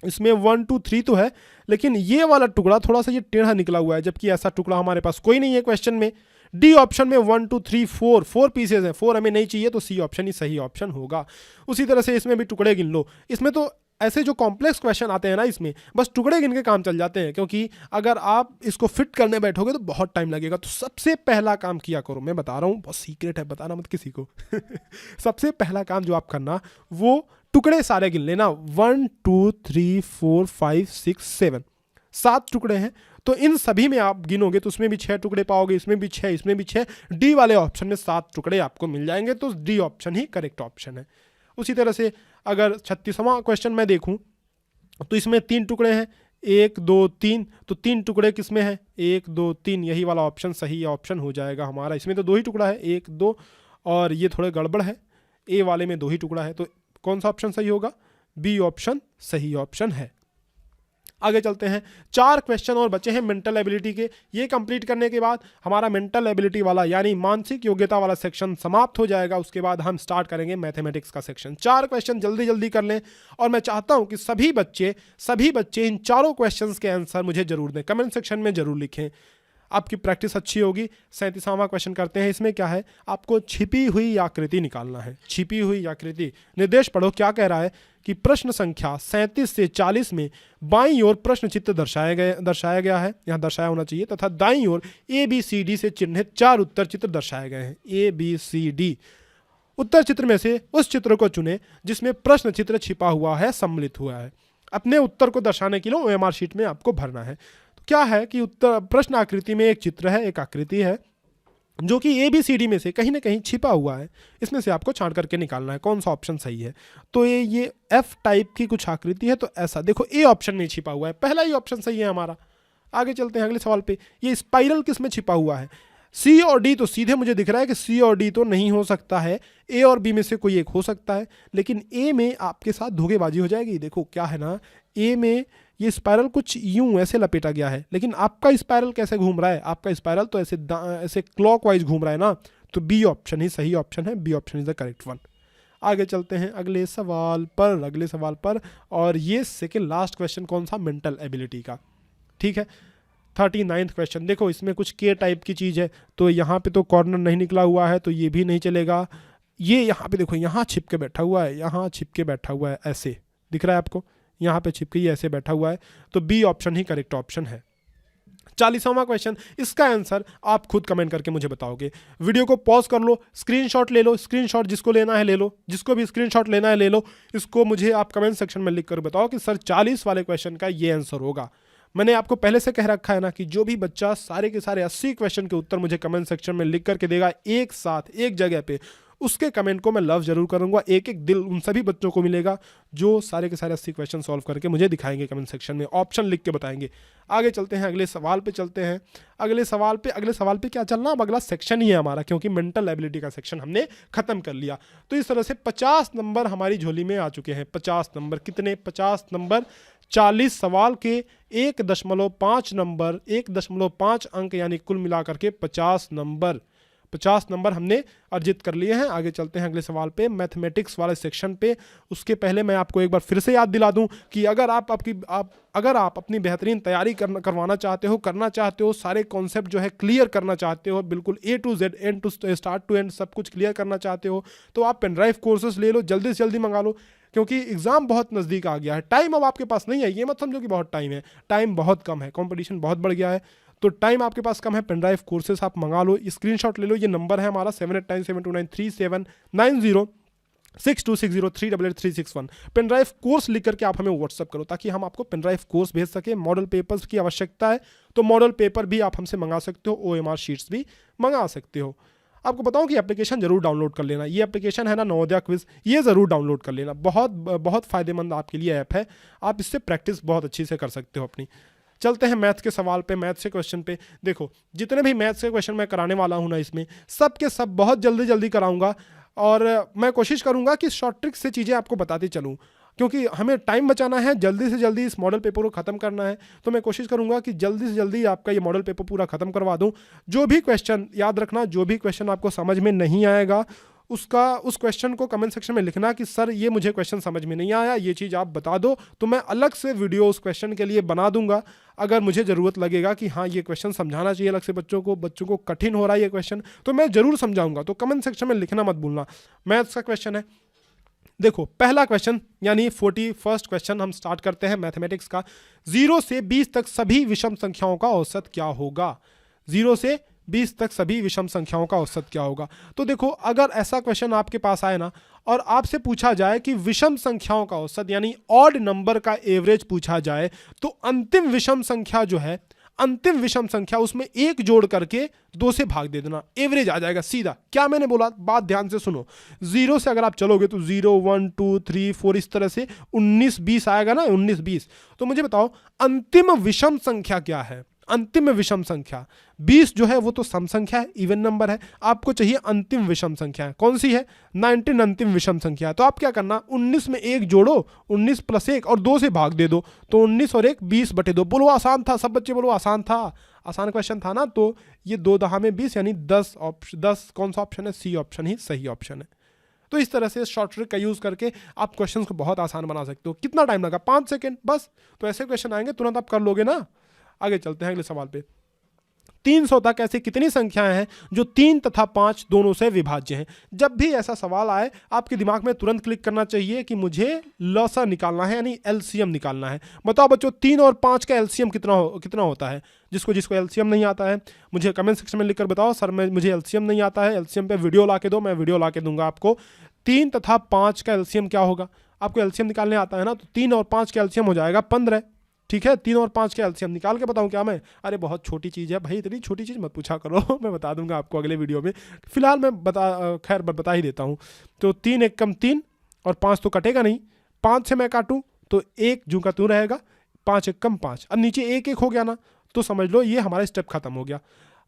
S1: इसमें 1 2 3 तो है, लेकिन ये वाला टुकड़ा थोड़ा सा ये टेढ़ा निकला हुआ है, जबकि ऐसा टुकड़ा हमारे पास कोई नहीं है क्वेश्चन में। डी ऑप्शन में 1 2 3 4 पीसेस हैं, 4 हमें नहीं चाहिए, तो सी ऑप्शन ही सही ऑप्शन होगा। उसी तरह से इसमें भी टुकड़े गिन लो। इसमें तो ऐसे जो कॉम्प्लेक्स क्वेश्चन आते हैं ना, इसमें बस टुकड़े गिन के काम चल जाते हैं, क्योंकि अगर आप इसको फिट करने बैठोगे तो बहुत टाइम लगेगा। तो सबसे पहला काम किया करो, मैं बता रहा हूँ, बहुत सीक्रेट है, बताना मत किसी को। सबसे पहला काम जो आप करना, वो टुकड़े सारे गिन लेना। 1 2 3 4 5 6 7, 7 टुकड़े हैं, तो इन सभी में आप गिनोगे तो उसमें भी 6 टुकड़े पाओगे, इसमें भी 6, इसमें भी 6। डी वाले ऑप्शन में 7 टुकड़े आपको मिल जाएंगे, तो डी ऑप्शन ही करेक्ट ऑप्शन है। उसी तरह से अगर 36वां क्वेश्चन मैं देखूं, तो इसमें 3 टुकड़े हैं, 1 2 3, तो 3 टुकड़े किसमें हैं, 1 2 3, यही वाला ऑप्शन सही ऑप्शन हो जाएगा हमारा। इसमें तो 2 ही टुकड़ा है, 1 2, और ये थोड़े गड़बड़ है, ए वाले में 2 ही टुकड़ा है, तो कौन सा ऑप्शन सही होगा, बी ऑप्शन सही ऑप्शन है। आगे चलते हैं, 4 क्वेश्चन और बचे हैं मेंटल एबिलिटी के। ये कंप्लीट करने के बाद हमारा मेंटल एबिलिटी वाला यानी मानसिक योग्यता वाला सेक्शन समाप्त हो जाएगा। उसके बाद हम स्टार्ट करेंगे मैथमेटिक्स का सेक्शन। 4 क्वेश्चन जल्दी जल्दी कर लें, और मैं चाहता हूं कि सभी बच्चे इन चारों क्वेश्चंस के आंसर मुझे जरूर दें, कमेंट सेक्शन में जरूर लिखें, आपकी प्रैक्टिस अच्छी होगी। 37वां क्वेश्चन करते हैं। इसमें क्या है, आपको छिपी हुई आकृति निकालना है। छिपी हुई आकृति, निर्देश पढ़ो क्या कह रहा है कि प्रश्न संख्या 37 से 40 में बाईं ओर प्रश्न चित्र दर्शाया गया है, यहाँ दर्शाया होना चाहिए, तथा दाईं ओर ABCD से चिन्हित 4 उत्तर चित्र दर्शाए गए हैं। ABCD उत्तर चित्र में से उस चित्र को चुने जिसमें प्रश्न चित्र छिपा हुआ है, सम्मिलित हुआ है। अपने उत्तर को दर्शाने के लिए OMR शीट में आपको भरना है। तो क्या है कि उत्तर प्रश्न आकृति में एक चित्र है, एक आकृति है, जो कि ABCD में से कहीं ना कहीं छिपा हुआ है। इसमें से आपको छांट करके निकालना है कौन सा ऑप्शन सही है। तो ये F टाइप की कुछ आकृति है, तो ऐसा देखो A ऑप्शन में छिपा हुआ है, पहला ही ऑप्शन सही है हमारा। आगे चलते हैं अगले सवाल पे। ये स्पाइरल किस में छिपा हुआ है, C और D, तो सीधे मुझे दिख रहा है कि C और D तो नहीं हो सकता है, A और B में से कोई एक हो सकता है, लेकिन A में आपके साथ धोखेबाजी हो जाएगी। देखो क्या है ना, A में ये स्पाइरल कुछ यूं ऐसे लपेटा गया है, लेकिन आपका स्पाइरल कैसे घूम रहा है, आपका स्पाइरल तो ऐसे क्लॉकवाइज घूम रहा है ना, तो बी ऑप्शन ही सही ऑप्शन है, B option is the correct one. आगे चलते हैं अगले सवाल पर। और ये सेकेंड लास्ट क्वेश्चन कौन सा, मेंटल एबिलिटी का, ठीक है। 39th क्वेश्चन, देखो इसमें कुछ के टाइप की चीज़ है, तो यहाँ पे तो कॉर्नर नहीं निकला हुआ है तो ये भी नहीं चलेगा। ये यहाँ पे देखो, यहाँ छिप के बैठा हुआ है, यहाँ छिप के बैठा हुआ है, ऐसे दिख रहा है आपको, यहाँ पे छिप के ये ऐसे बैठा हुआ है, तो बी ऑप्शन ही करेक्ट ऑप्शन है। 40वां क्वेश्चन, इसका आंसर आप खुद कमेंट करके मुझे बताओगे। वीडियो को पॉज कर लो, स्क्रीनशॉट ले लो, स्क्रीनशॉट जिसको लेना है ले लो, जिसको भी स्क्रीनशॉट लेना है ले लो, इसको मुझे आप कमेंट सेक्शन में लिख कर बताओ कि सर 40 वाले क्वेश्चन का ये आंसर होगा। मैंने आपको पहले से कह रखा है ना कि जो भी बच्चा सारे के सारे 80 क्वेश्चन के उत्तर मुझे कमेंट सेक्शन में लिख करके देगा एक साथ एक जगह पे, उसके कमेंट को मैं लव जरूर करूंगा। एक एक दिल उन सभी बच्चों को मिलेगा जो सारे के सारे 80 क्वेश्चन सॉल्व करके मुझे दिखाएंगे कमेंट सेक्शन में, ऑप्शन लिख के बताएंगे। आगे चलते हैं, अगले सवाल पे चलते हैं। अगले सवाल पे क्या चलना, अब अगला सेक्शन ही है हमारा, क्योंकि मेंटल एबिलिटी का सेक्शन हमने खत्म कर लिया। तो इस तरह से 50 नंबर हमारी झोली में आ चुके हैं। 50 नंबर कितने, 50 नंबर 40 सवाल के 1.5 नंबर, 1.5 अंक, यानी कुल मिलाकर के 50 नंबर हमने अर्जित कर लिए हैं। आगे चलते हैं अगले सवाल पे, मैथमेटिक्स वाले सेक्शन पे। उसके पहले मैं आपको एक बार फिर से याद दिला दूं कि अगर आप अपनी बेहतरीन तैयारी करना चाहते हो, सारे कॉन्सेप्ट जो है क्लियर करना चाहते हो, बिल्कुल A to Z, and to start to end सब कुछ क्लियर करना चाहते हो, तो आप पेन ड्राइव कोर्सेज ले लो, जल्दी से जल्दी मंगा लो, क्योंकि एग्जाम बहुत नज़दीक आ गया है। टाइम अब आपके पास नहीं है, ये मत समझो कि बहुत टाइम है, टाइम बहुत कम है, कंपटीशन बहुत बढ़ गया है, तो टाइम आपके पास कम है। पेन ड्राइव कोर्सेस आप मंगा लो, स्क्रीनशॉट ले लो, ये नंबर है हमारा 7897293790 6260388361। पेन ड्राइव कोर्स लिख करके आप हमें व्हाट्सअप करो, ताकि हम आपको पेन ड्राइव कोर्स भेज सके। मॉडल पेपर्स की आवश्यकता है तो मॉडल पेपर भी आप हमसे मंगा सकते हो, OMR शीट्स भी मंगा सकते हो। आपको बताऊं कि एप्लीकेशन जरूर डाउनलोड कर लेना, ये एप्लीकेशन है ना नवोदया क्विज, ये ज़रूर डाउनलोड कर लेना, बहुत फ़ायदेमंद आपके लिए ऐप है, आप इससे प्रैक्टिस बहुत अच्छी से कर सकते हो अपनी। चलते हैं मैथ के सवाल पे, मैथ से क्वेश्चन पे। देखो जितने भी मैथ से क्वेश्चन मैं कराने वाला हूँ ना, इसमें सब के सब बहुत जल्दी कराऊंगा, और मैं कोशिश करूंगा कि शॉर्ट ट्रिक से चीज़ें आपको बताते चलूँ, क्योंकि हमें टाइम बचाना है, जल्दी से जल्दी इस मॉडल पेपर को ख़त्म करना है। तो मैं कोशिश करूंगा कि जल्दी से जल्दी आपका ये मॉडल पेपर पूरा ख़त्म करवा दूं। जो भी क्वेश्चन, याद रखना, जो भी क्वेश्चन आपको समझ में नहीं आएगा उस क्वेश्चन को कमेंट सेक्शन में लिखना कि सर ये मुझे क्वेश्चन समझ में नहीं आया, ये चीज़ आप बता दो, तो मैं अलग से वीडियो उस क्वेश्चन के लिए बना दूंगा। अगर मुझे ज़रूरत लगेगा कि हाँ ये क्वेश्चन समझाना चाहिए अलग से बच्चों को कठिन हो रहा है ये क्वेश्चन, तो मैं ज़रूर समझाऊंगा, तो कमेंट सेक्शन में लिखना मत भूलना। मैथ्स का क्वेश्चन है, देखो पहला क्वेश्चन यानी 41st क्वेश्चन हम स्टार्ट करते हैं मैथमेटिक्स का। 0 से 20 तक सभी विषम संख्याओं का औसत क्या होगा? 0 से 20 तक सभी विषम संख्याओं का औसत क्या होगा? तो देखो अगर ऐसा क्वेश्चन आपके पास आए ना, और आपसे पूछा जाए कि विषम संख्याओं का औसत यानी ऑड नंबर का एवरेज पूछा जाए, तो अंतिम विषम संख्या जो है, अंतिम विषम संख्या, उसमें 1 जोड़ करके 2 से भाग दे देना, एवरेज आ जाएगा सीधा। क्या मैंने बोला, बात ध्यान से सुनो। 0 से अगर आप चलोगे तो 0 1 2 3 4 इस तरह से 19 20 आएगा ना, 19 20। तो मुझे बताओ अंतिम विषम संख्या क्या है? अंतिम विषम संख्या 20 जो है वो तो सम संख्या है, इवन नंबर है। आपको चाहिए अंतिम विषम संख्या, कौन सी है? 19 अंतिम विषम संख्या है। तो आप क्या करना, 19 में 1 जोड़ो, 19 + 1 और 2 से भाग दे दो, तो 19 और 1 20/2। बोलो आसान था, सब बच्चे बोलो आसान था, आसान क्वेश्चन था ना। तो ये 2 दहा में 20 यानी 10 कौन सा ऑप्शन है? सी ऑप्शन ही सही ऑप्शन है। तो इस तरह से शॉर्ट ट्रिक का यूज़ करके आप क्वेश्चन को बहुत आसान बना सकते हो। कितना टाइम लगा? 5 सेकेंड बस। तो ऐसे क्वेश्चन आएंगे तुरंत आप कर लोगे ना। आगे चलते हैं अगले सवाल पे। 300 तक ऐसी कितनी संख्याएं हैं जो 3 तथा 5 दोनों से विभाज्य हैं? जब भी ऐसा सवाल आए आपके दिमाग में तुरंत क्लिक करना चाहिए कि मुझे लसा निकालना है, यानी एलसीएम निकालना है। बताओ बच्चों 3 और 5 का एलसीएम कितना होता है? जिसको एलसीएम नहीं आता है मुझे कमेंट सेक्शन में लिखकर बताओ, सर मुझे एलसीएम नहीं आता है, एलसीएम पे वीडियो ला के दो, मैं वीडियो ला के दूंगा आपको। 3 तथा 5 का एलसीएम क्या होगा? आपको एलसीएम निकालने आता है ना, तो 3 और 5 का एलसीएम हो जाएगा 15। ठीक है, 3 और 5 के एलसीएम निकाल के बताऊं क्या मैं? अरे बहुत छोटी चीज़ है भाई, इतनी छोटी चीज़ मत पूछा करो मैं बता दूंगा आपको अगले वीडियो में। फिलहाल मैं बता ही देता हूं। तो 3 × 1 = 3 और 5 तो कटेगा नहीं, 5 से मैं काटूं तो 1 जूं का तू रहेगा, 5 × 1 = 5। अब नीचे 1 1 हो गया ना, तो समझ लो ये हमारा स्टेप खत्म हो गया।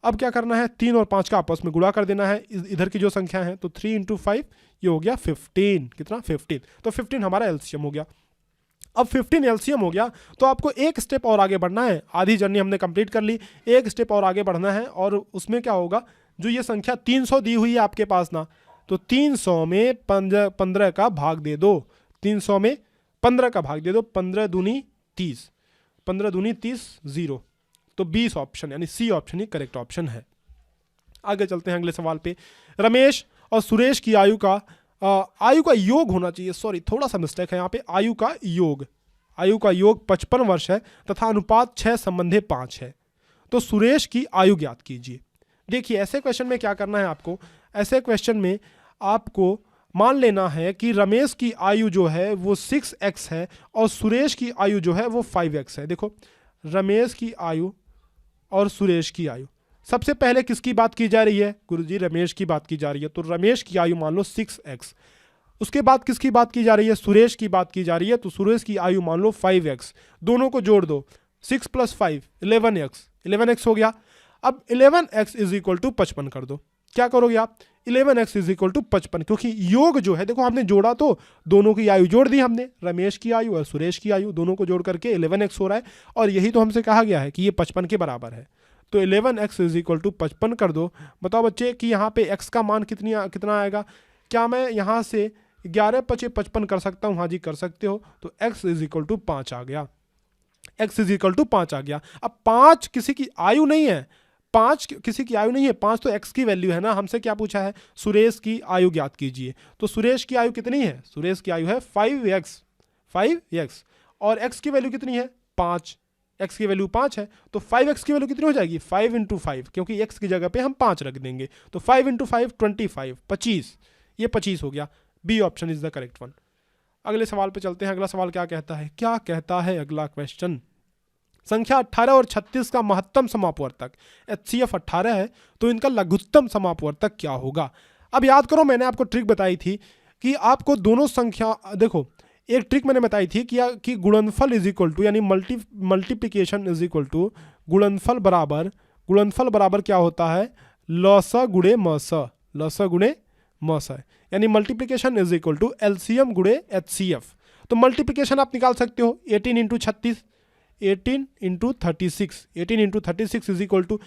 S1: अब क्या करना है, 3 और 5 का आपस में गुणा कर देना है, इधर की जो संख्या है, तो 3 × 5 ये हो गया 15। कितना? 15। तो 15 हमारा एलसीएम हो गया। अब 15 एलसीएम हो गया, तो आपको एक स्टेप और आगे बढ़ना है। आधी जर्नी हमने कंप्लीट कर ली, एक स्टेप और आगे बढ़ना है। और उसमें क्या होगा, जो ये संख्या 300 दी हुई है आपके पास ना, तो 300 में 15 का भाग दे दो, 300 में 15 का भाग दे दो, 15 दूनी 30, 15 दूनी 30, 0। तो 20 ऑप्शन यानी सी ऑप्शन ही करेक्ट ऑप्शन है। आगे चलते हैं अगले सवाल पे। रमेश और सुरेश की आयु का योग होना चाहिए, सॉरी थोड़ा सा मिस्टेक है यहाँ पे, आयु का योग 55 वर्ष है तथा अनुपात 6 संबंधे 5 है। तो सुरेश की आयु ज्ञात कीजिए। देखिए ऐसे क्वेश्चन में क्या करना है आपको, ऐसे क्वेश्चन में आपको मान लेना है कि रमेश की आयु जो है वो 6x है और सुरेश की आयु जो है वो 5x है। देखो रमेश की आयु और सुरेश की आयु, सबसे पहले किसकी बात की जा रही है गुरुजी, रमेश की बात की जा रही है, तो रमेश की आयु मान लो 6x। उसके बाद किसकी बात की जा रही है, सुरेश की बात की जा रही है, तो सुरेश की आयु मान लो 5x। दोनों को जोड़ दो, 6 + 5 11x हो गया। अब 11x = 55 कर दो। क्या करोगे आप, 11x = 55, क्योंकि योग जो है देखो हमने जोड़ा तो दोनों की आयु जोड़ दी हमने, रमेश की आयु और सुरेश की आयु दोनों को जोड़ करके 11x हो रहा है, और यही तो हमसे कहा गया है कि ये 55 के बराबर है। तो 11x = 55 कर दो। बताओ बच्चे कि यहाँ पे x का मान कितना आएगा, क्या मैं यहाँ से 11 × 5 = 55 कर सकता हूँ, हाँ जी कर सकते हो। तो x = 5 आ गया, x = 5 आ गया। अब 5 किसी की आयु नहीं है, 5 किसी की आयु नहीं है, 5 तो x की वैल्यू है ना। हमसे क्या पूछा है, सुरेश की आयु ज्ञात कीजिए। तो सुरेश की आयु कितनी है, सुरेश की आयु है 5x, और x की वैल्यू कितनी है 5, x की वैल्यू 5 है, तो 5x की वैल्यू कितनी हो जाएगी 5 × 5, क्योंकि x की जगह पे हम 5 रख देंगे। तो 5 × 5 25, 25, ये 25 हो गया। B option is the correct one. अगले सवाल पे चलते हैं। अगला सवाल क्या कहता है अगला क्वेश्चन, संख्या 18 और 36 का महत्तम समापवर्तक HCF 18 है, तो इनका लघुत्तम समापवर्तक क्या होगा। अब याद करो मैंने आपको ट्रिक बताई थी कि आपको दोनों संख्या, देखो एक ट्रिक मैंने बताई थी कि गुणनफल इज इक्वल टू यानी मल्टीप्लिकेशन इज इक्वल टू गुणनफल बराबर क्या होता है, लसा गुणे मस, यानी multiplication is equal to LCM गुणे HCF। तो मल्टीप्लिकेशन आप निकाल सकते हो 18 × 36, 18 × 36, 18 × 36 इज इक्वल टू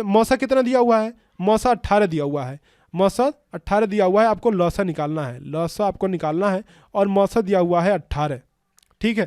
S1: मौसा कितना दिया हुआ है, मौसा 18 दिया हुआ है, मौसा 18 दिया हुआ है, आपको लौसा निकालना है, लौसा आपको निकालना है, और मौसा दिया हुआ है 18। ठीक है,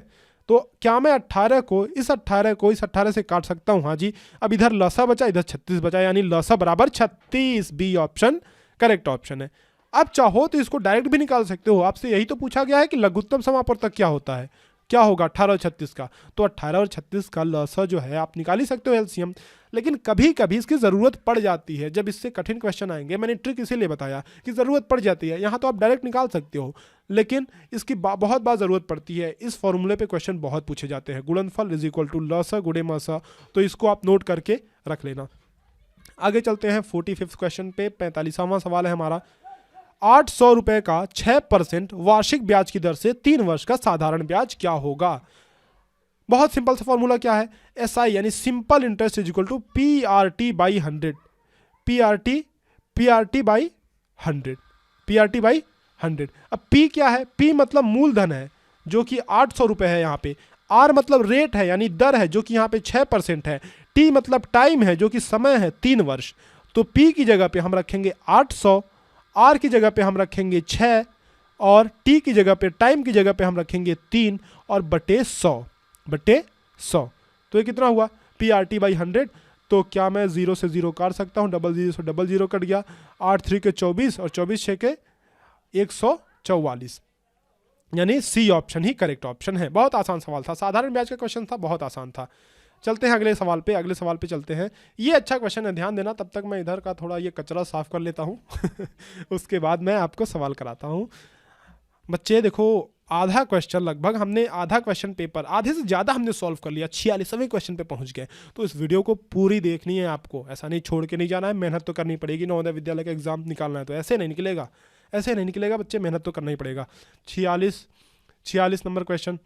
S1: तो क्या मैं 18 को इस 18 से काट सकता हूँ, हाँ जी। अब इधर लौसा बचा, इधर 36 बचा, यानी लौसा बराबर 36, बी ऑप्शन करेक्ट ऑप्शन है। अब चाहो तो इसको डायरेक्ट भी निकाल सकते हो, आपसे यही तो पूछा गया है कि लघुत्तम समापवर्तक क्या होता है, क्या होगा 18 और 36 का। तो 18 और 36 का लसा जो है आप निकाल ही सकते हो LCM, लेकिन कभी कभी इसकी ज़रूरत पड़ जाती है, जब इससे कठिन क्वेश्चन आएंगे। मैंने ट्रिक इसीलिए बताया कि ज़रूरत पड़ जाती है, यहाँ तो आप डायरेक्ट निकाल सकते हो, लेकिन इसकी बहुत बार ज़रूरत पड़ती है। इस फॉर्मूले पे क्वेश्चन बहुत पूछे जाते हैं, गुणनफल इज इक्वल टू लसा गुणे मसा, तो इसको आप नोट करके रख लेना। आगे चलते हैं 45वें क्वेश्चन पे। 45वां सवाल है हमारा, 800 रुपये का 6% वार्षिक ब्याज की दर से 3 वर्ष का साधारण ब्याज क्या होगा। बहुत सिंपल सा फॉर्मूला क्या है, SI यानी simple interest is equal to PRT by 100, PRT by 100। अब P क्या है, P मतलब मूलधन है जो कि 800 रुपये है यहाँ पे, R मतलब रेट है यानी दर है जो कि यहाँ पे 6% है, T मतलब टाइम है जो कि समय है 3 वर्ष। तो P की जगह पे हम रखेंगे 800, R की जगह पे हम रखेंगे 6, और T की जगह पे टाइम की जगह पे हम रखेंगे 3, और बटे 100। तो ये कितना हुआ PRT बाई 100। तो क्या मैं 0 से 0 काट सकता हूँ, 00 से 00 कट गया, 8 3 के 24 और 24 6 के 144, यानी सी ऑप्शन ही करेक्ट ऑप्शन है। बहुत आसान सवाल था, साधारण ब्याज का क्वेश्चन था, बहुत आसान था। चलते हैं अगले सवाल पे चलते हैं। ये अच्छा क्वेश्चन है, ध्यान देना। तब तक मैं इधर का थोड़ा ये कचरा साफ कर लेता हूँ उसके बाद मैं आपको सवाल कराता हूँ। बच्चे देखो, आधा क्वेश्चन लगभग हमने, आधा क्वेश्चन पेपर आधे से ज़्यादा हमने सॉल्व कर लिया, 46वें क्वेश्चन पे पहुँच गए। तो इस वीडियो को पूरी देखनी है आपको, ऐसा नहीं छोड़ के नहीं जाना है, मेहनत तो करनी पड़ेगी। नवोदय विद्यालय का एग्जाम निकालना है तो ऐसे नहीं निकलेगा बच्चे, मेहनत तो करना ही पड़ेगा। 46 नंबर क्वेश्चन,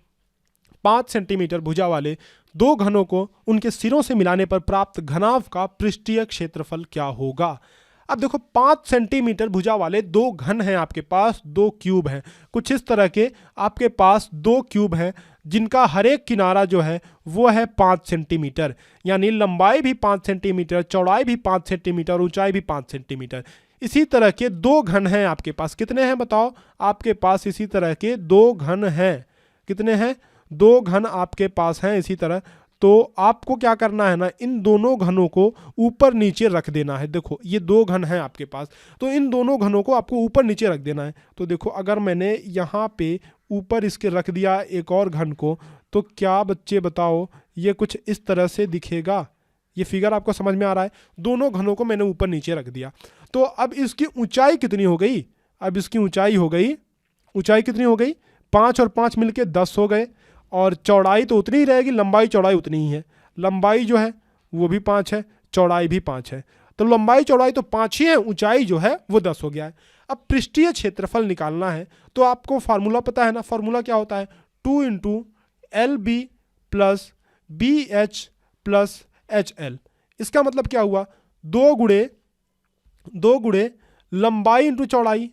S1: 5 सेंटीमीटर भुजा वाले 2 घनों को उनके सिरों से मिलाने पर प्राप्त घनाभ का पृष्ठीय क्षेत्रफल क्या होगा। अब देखो 5 सेंटीमीटर भुजा वाले 2 घन हैं आपके पास, 2 क्यूब हैं, कुछ इस तरह के आपके पास 2 क्यूब हैं जिनका हर एक किनारा जो है वो है 5 सेंटीमीटर, यानी लंबाई भी 5 सेंटीमीटर, चौड़ाई भी 5 सेंटीमीटर, ऊंचाई भी 5 सेंटीमीटर। इसी तरह के दो घन हैं आपके पास, कितने हैं बताओ, आपके पास इसी तरह के दो घन हैं, कितने हैं, दो घन आपके पास हैं इसी तरह। तो आपको क्या करना है ना, इन दोनों घनों को ऊपर नीचे रख देना है। देखो ये दो घन हैं आपके पास, तो इन दोनों घनों को आपको ऊपर नीचे रख देना है। तो देखो अगर मैंने यहाँ पे ऊपर इसके रख दिया एक और घन को, तो क्या बच्चे बताओ ये कुछ इस तरह से दिखेगा। ये फिगर आपको समझ में आ रहा है, दोनों घनों को मैंने ऊपर नीचे रख दिया। तो अब इसकी ऊंचाई कितनी हो गई, अब इसकी ऊंचाई हो गई, ऊंचाई कितनी हो गई, 5 और 5 मिलके 10 हो गए, और चौड़ाई तो उतनी ही रहेगी, लंबाई चौड़ाई उतनी ही है, लंबाई जो है वो भी 5 है, चौड़ाई भी 5 है, तो लंबाई चौड़ाई तो 5 ही है, ऊंचाई जो है वो 10 हो गया है। अब पृष्ठीय क्षेत्रफल निकालना है, तो आपको फार्मूला पता है ना, फार्मूला क्या होता है, 2 into L B plus B H plus H L. इसका मतलब क्या हुआ, दो गुणे लंबाई इंटू चौड़ाई,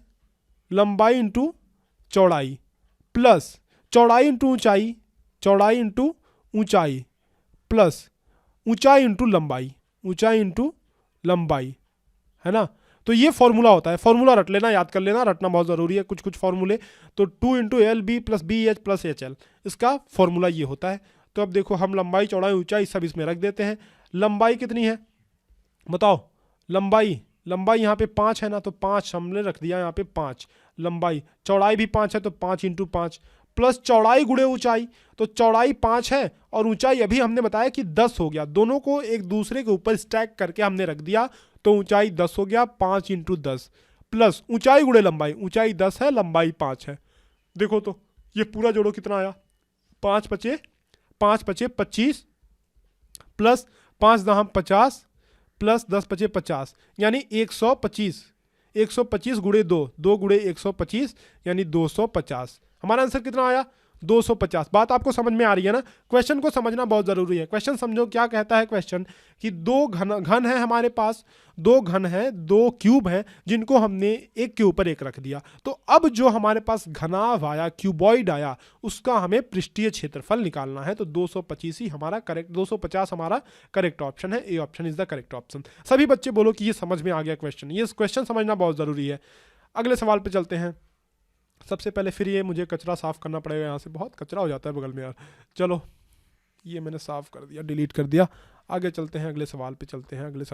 S1: लंबाई इंटू चौड़ाई प्लस चौड़ाई इंटू ऊंचाई, चौड़ाई इंटू ऊंचाई प्लस ऊंचाई इंटू लंबाई, ऊंचाई इंटू लंबाई, है ना। तो ये फॉर्मूला होता है, फॉर्मूला रट लेना, याद कर लेना, रटना बहुत ज़रूरी है कुछ कुछ फॉर्मूले। तो 2 into L B plus B H plus H L, इसका फॉर्मूला ये होता है। तो अब देखो हम लंबाई चौड़ाई ऊंचाई सब इसमें रख देते हैं। लंबाई कितनी है बताओ, लंबाई, लंबाई यहाँ पे 5 है ना, तो 5 हमने रख दिया यहाँ पे 5 लंबाई, चौड़ाई भी 5 है तो 5 इंटू 5 प्लस चौड़ाई गुणे ऊंचाई, तो चौड़ाई 5 है और ऊंचाई अभी हमने बताया कि 10 हो गया, दोनों को एक दूसरे के ऊपर स्टैक करके हमने रख दिया, तो ऊंचाई 10 हो गया, 5 इंटू 10 प्लस ऊंचाई गुणे लंबाई, ऊंचाई 10 है लंबाई 5 है। देखो तो ये पूरा जोड़ो कितना आया, 5 बचे 25 प्लस 5 दहम 50 प्लस 10 बचे 50, यानी 125, 125 गुणे 2, 2 गुणे 125 यानी 250। हमारा आंसर कितना आया, 250। बात आपको समझ में आ रही है ना, क्वेश्चन को समझना बहुत ज़रूरी है। क्वेश्चन समझो क्या कहता है क्वेश्चन, कि दो घन है हमारे पास, दो घन है, दो क्यूब हैं जिनको हमने एक के ऊपर एक रख दिया। तो अब जो हमारे पास घनाभ आया, क्यूबॉइड आया, उसका हमें पृष्ठीय क्षेत्रफल निकालना है। तो 225 ही हमारा करेक्ट, 250 हमारा करेक्ट ऑप्शन है, A option is the correct option. सभी बच्चे बोलो कि ये समझ में आ गया क्वेश्चन, ये क्वेश्चन समझना बहुत ज़रूरी है। अगले सवाल पर चलते हैं। सबसे पहले फिर ये मुझे कचरा साफ़ करना पड़ेगा, यहाँ से बहुत कचरा हो जाता है बगल में यार। चलो ये मैंने साफ़ कर दिया, डिलीट कर दिया। आगे चलते हैं, अगले सवाल पे चलते हैं। अगले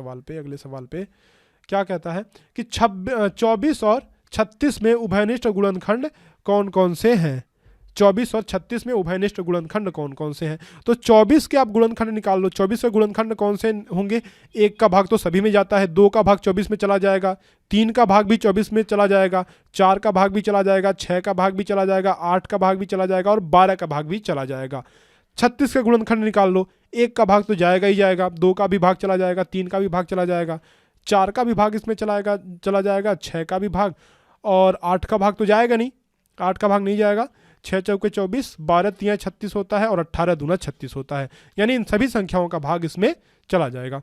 S1: सवाल पे क्या कहता है कि 24 और 36 में उभयनिष्ठ गुणनखंड कौन कौन से हैं। 24 और 36 में उभयनिष्ठ गुणनखंड कौन कौन से हैं। तो 24 के आप गुणनखंड निकाल लो। 24 के गुणनखंड कौन से होंगे, 1 का भाग तो सभी में जाता है, 2 का भाग 24 में चला जाएगा, 3 का भाग भी 24 में चला जाएगा, 4 का भाग भी चला जाएगा, 6 का भाग भी चला जाएगा, 8 का भाग भी चला जाएगा और 12 का भाग भी चला जाएगा। 36 का गुणनखंड निकाल लो, 1 का भाग तो जाएगा ही जाएगा, 2 का भी भाग चला जाएगा, 3 का भी भाग चला जाएगा, 4 का भी भाग इसमें चला जाएगा, 6 का भी भाग, और 8 का भाग तो जाएगा नहीं, 8 का भाग नहीं जाएगा। 6 चौके 24, 12 तियां 36 होता है और 18 दूना 36 होता है, यानी इन सभी संख्याओं का भाग इसमें चला जाएगा।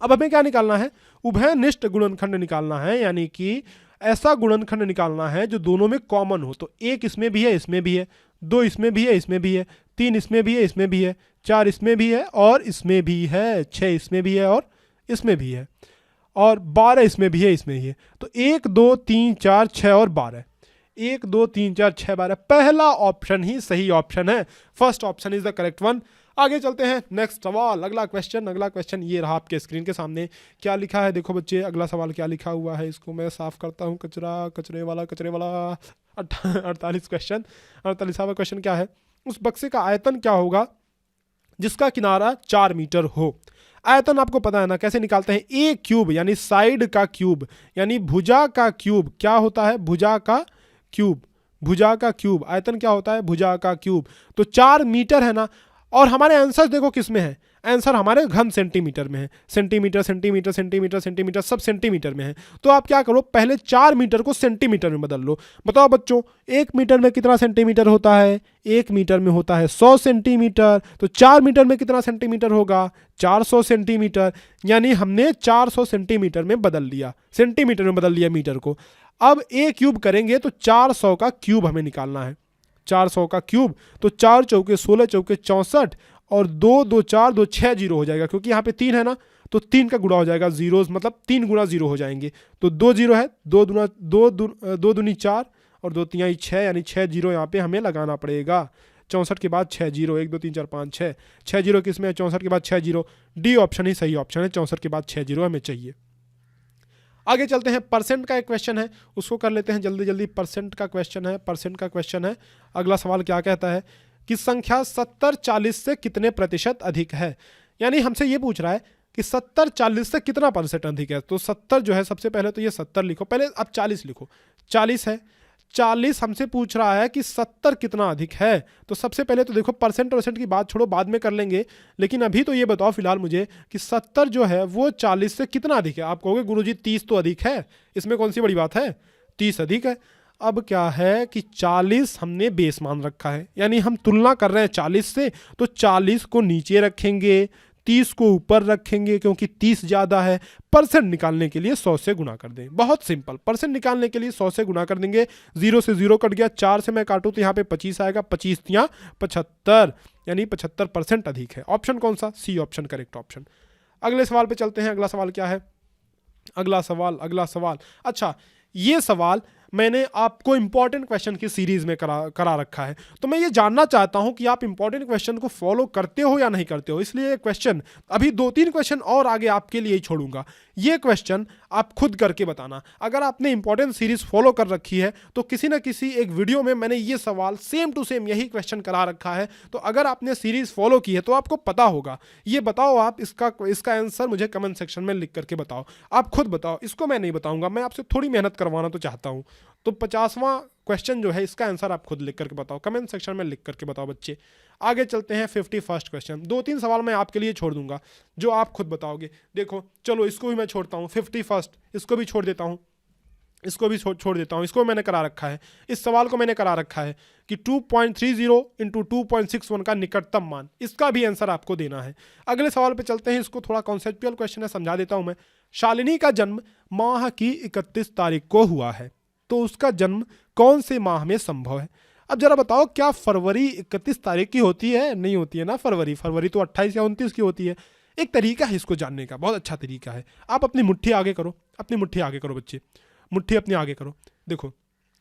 S1: अब हमें क्या निकालना है, उभयनिष्ठ गुणनखंड निकालना है, यानी कि ऐसा गुणनखंड निकालना है जो दोनों में कॉमन हो। तो 1 इसमें भी है, इसमें भी है, 2 इसमें भी है, इसमें भी है, 3 इसमें भी है, इसमें भी है, 4 इसमें भी है और इसमें भी है, 6 इसमें भी है और इसमें भी है, और 12 इसमें भी है, इसमें ही है। तो 1 2 3 4 6 और 12, 1 2 3 4 6 12, पहला ऑप्शन ही सही ऑप्शन है। First option is the correct one. आगे चलते हैं, नेक्स्ट सवाल, अगला क्वेश्चन ये रहा आपके स्क्रीन के सामने। क्या लिखा है देखो बच्चे, अगला सवाल क्या लिखा हुआ है, इसको मैं साफ करता हूँ, कचरे वाला 48 क्वेश्चन, 48वां क्वेश्चन क्या है, उस बक्से का आयतन क्या होगा जिसका किनारा 4 मीटर हो। आयतन आपको पता है ना, कैसे निकालते हैं, ए क्यूब यानी साइड का क्यूब, यानी भुजा का क्यूब। क्या होता है, भुजा का क्यूब, भुजा का क्यूब। आयतन क्या होता है, भुजा का क्यूब। तो 4 मीटर है ना, और हमारे आंसर देखो किस में है, आंसर हमारे घन सेंटीमीटर में है, सेंटीमीटर सेंटीमीटर सेंटीमीटर सेंटीमीटर सब सेंटीमीटर में है। तो आप क्या करो, पहले 4 मीटर को सेंटीमीटर में बदल लो। बताओ बच्चों, 1 मीटर में कितना सेंटीमीटर होता है, 1 मीटर में होता है 100 सेंटीमीटर, तो 4 मीटर में कितना सेंटीमीटर होगा, 400 सेंटीमीटर, यानी हमने 400 सेंटीमीटर में बदल लिया, सेंटीमीटर में बदल लिया मीटर को। अब ए क्यूब करेंगे तो 400 का क्यूब हमें निकालना है, 400 का क्यूब। तो 4 चौके 16 चौके 64 और 2 2 4 2 6 जीरो हो जाएगा, क्योंकि यहाँ पे 3 है ना, तो 3 का गुणा हो जाएगा, जीरोस मतलब 3 गुना जीरो हो जाएंगे। तो 2 जीरो है, 2 दूनी 4 और 2 तिहाई 6, यानी 6 जीरो यहाँ पे हमें लगाना पड़ेगा। 64 के बाद 6 जीरो, 1 2 3 4 5 6, 6 जीरो किस में है? 64 के बाद 6 जीरो। डी ऑप्शन ही सही ऑप्शन है, 64 के बाद 6 जीरो हमें चाहिए। आगे चलते हैं, परसेंट का एक क्वेश्चन है, उसको कर लेते हैं जल्दी जल्दी। परसेंट का क्वेश्चन है। अगला सवाल क्या कहता है कि संख्या 70 40 से कितने प्रतिशत अधिक है। यानी हमसे ये पूछ रहा है कि 70 40 से कितना परसेंट अधिक है। तो 70 जो है, सबसे पहले तो ये 70 लिखो, पहले अब 40 लिखो। 40 है, 40 हमसे पूछ रहा है कि 70 कितना अधिक है। तो सबसे पहले तो देखो, परसेंट की बात छोड़ो, बाद में कर लेंगे, लेकिन अभी तो ये बताओ फिलहाल मुझे कि 70 जो है वो 40 से कितना अधिक है। आप कहोगे गुरुजी 30 तो अधिक है, इसमें कौन सी बड़ी बात है, 30 अधिक है। अब क्या है कि 40 हमने बेस मान रखा है, यानी हम तुलना कर रहे हैं 40 से, तो 40 को नीचे रखेंगे, 30 को ऊपर रखेंगे, क्योंकि 30 ज़्यादा है। परसेंट निकालने के लिए 100 से गुना कर दें, बहुत सिंपल। परसेंट निकालने के लिए 100 से गुना कर देंगे, 0 से 0 कट गया, 4 से मैं काटूँ तो यहाँ पे 25 आएगा, 25 तियाँ 75, यानी 75% अधिक है। ऑप्शन कौन सा? C option correct option. अगले सवाल पे चलते हैं। अगला सवाल क्या है? अगला सवाल अच्छा, ये सवाल मैंने आपको इंपॉर्टेंट क्वेश्चन की सीरीज में करा रखा है, तो मैं ये जानना चाहता हूं कि आप इंपॉर्टेंट क्वेश्चन को फॉलो करते हो या नहीं करते हो। इसलिए ये क्वेश्चन, अभी 2-3 क्वेश्चन और आगे आपके लिए ही छोड़ूंगा। ये क्वेश्चन आप खुद करके बताना। अगर आपने इंपॉर्टेंट सीरीज फॉलो कर रखी है तो किसी ना किसी एक वीडियो में मैंने ये सवाल सेम टू सेम यही क्वेश्चन करा रखा है। तो अगर आपने सीरीज फॉलो की है तो आपको पता होगा। ये बताओ आप, इसका आंसर मुझे कमेंट सेक्शन में लिख करके बताओ। आप खुद बताओ, इसको मैं नहीं बताऊंगा, मैं आपसे थोड़ी मेहनत करवाना तो चाहता हूँ। तो 50वां क्वेश्चन जो है, इसका आंसर आप खुद लिख करके बताओ, कमेंट सेक्शन में लिख करके बताओ बच्चे। आगे चलते हैं 51st क्वेश्चन। 2-3 सवाल मैं आपके लिए छोड़ दूंगा जो आप खुद बताओगे। देखो चलो, इसको भी मैं छोड़ता हूँ, 51st इसको भी छोड़ देता हूँ, इसको भी छोड़ देता हूँ। इसको मैंने करा रखा है, इस सवाल को मैंने करा रखा है कि 2.30 इंटू 2.61 का निकटतम मान, इसका भी आंसर आपको देना है। अगले सवाल पे चलते हैं, इसको थोड़ा कॉन्सेप्चुअल क्वेश्चन है, समझा देता हूँ मैं। शालिनी का जन्म माह की 31 तारीख को हुआ है, तो उसका जन्म कौन से माह में संभव है। अब जरा बताओ, क्या फरवरी 31 तारीख की होती है? नहीं होती है ना, फरवरी तो 28 या 29 की होती है। एक तरीका है इसको जानने का, बहुत अच्छा तरीका है। आप अपनी मुट्ठी आगे करो, अपनी मुट्ठी आगे करो बच्चे, मुट्ठी अपनी आगे करो। देखो,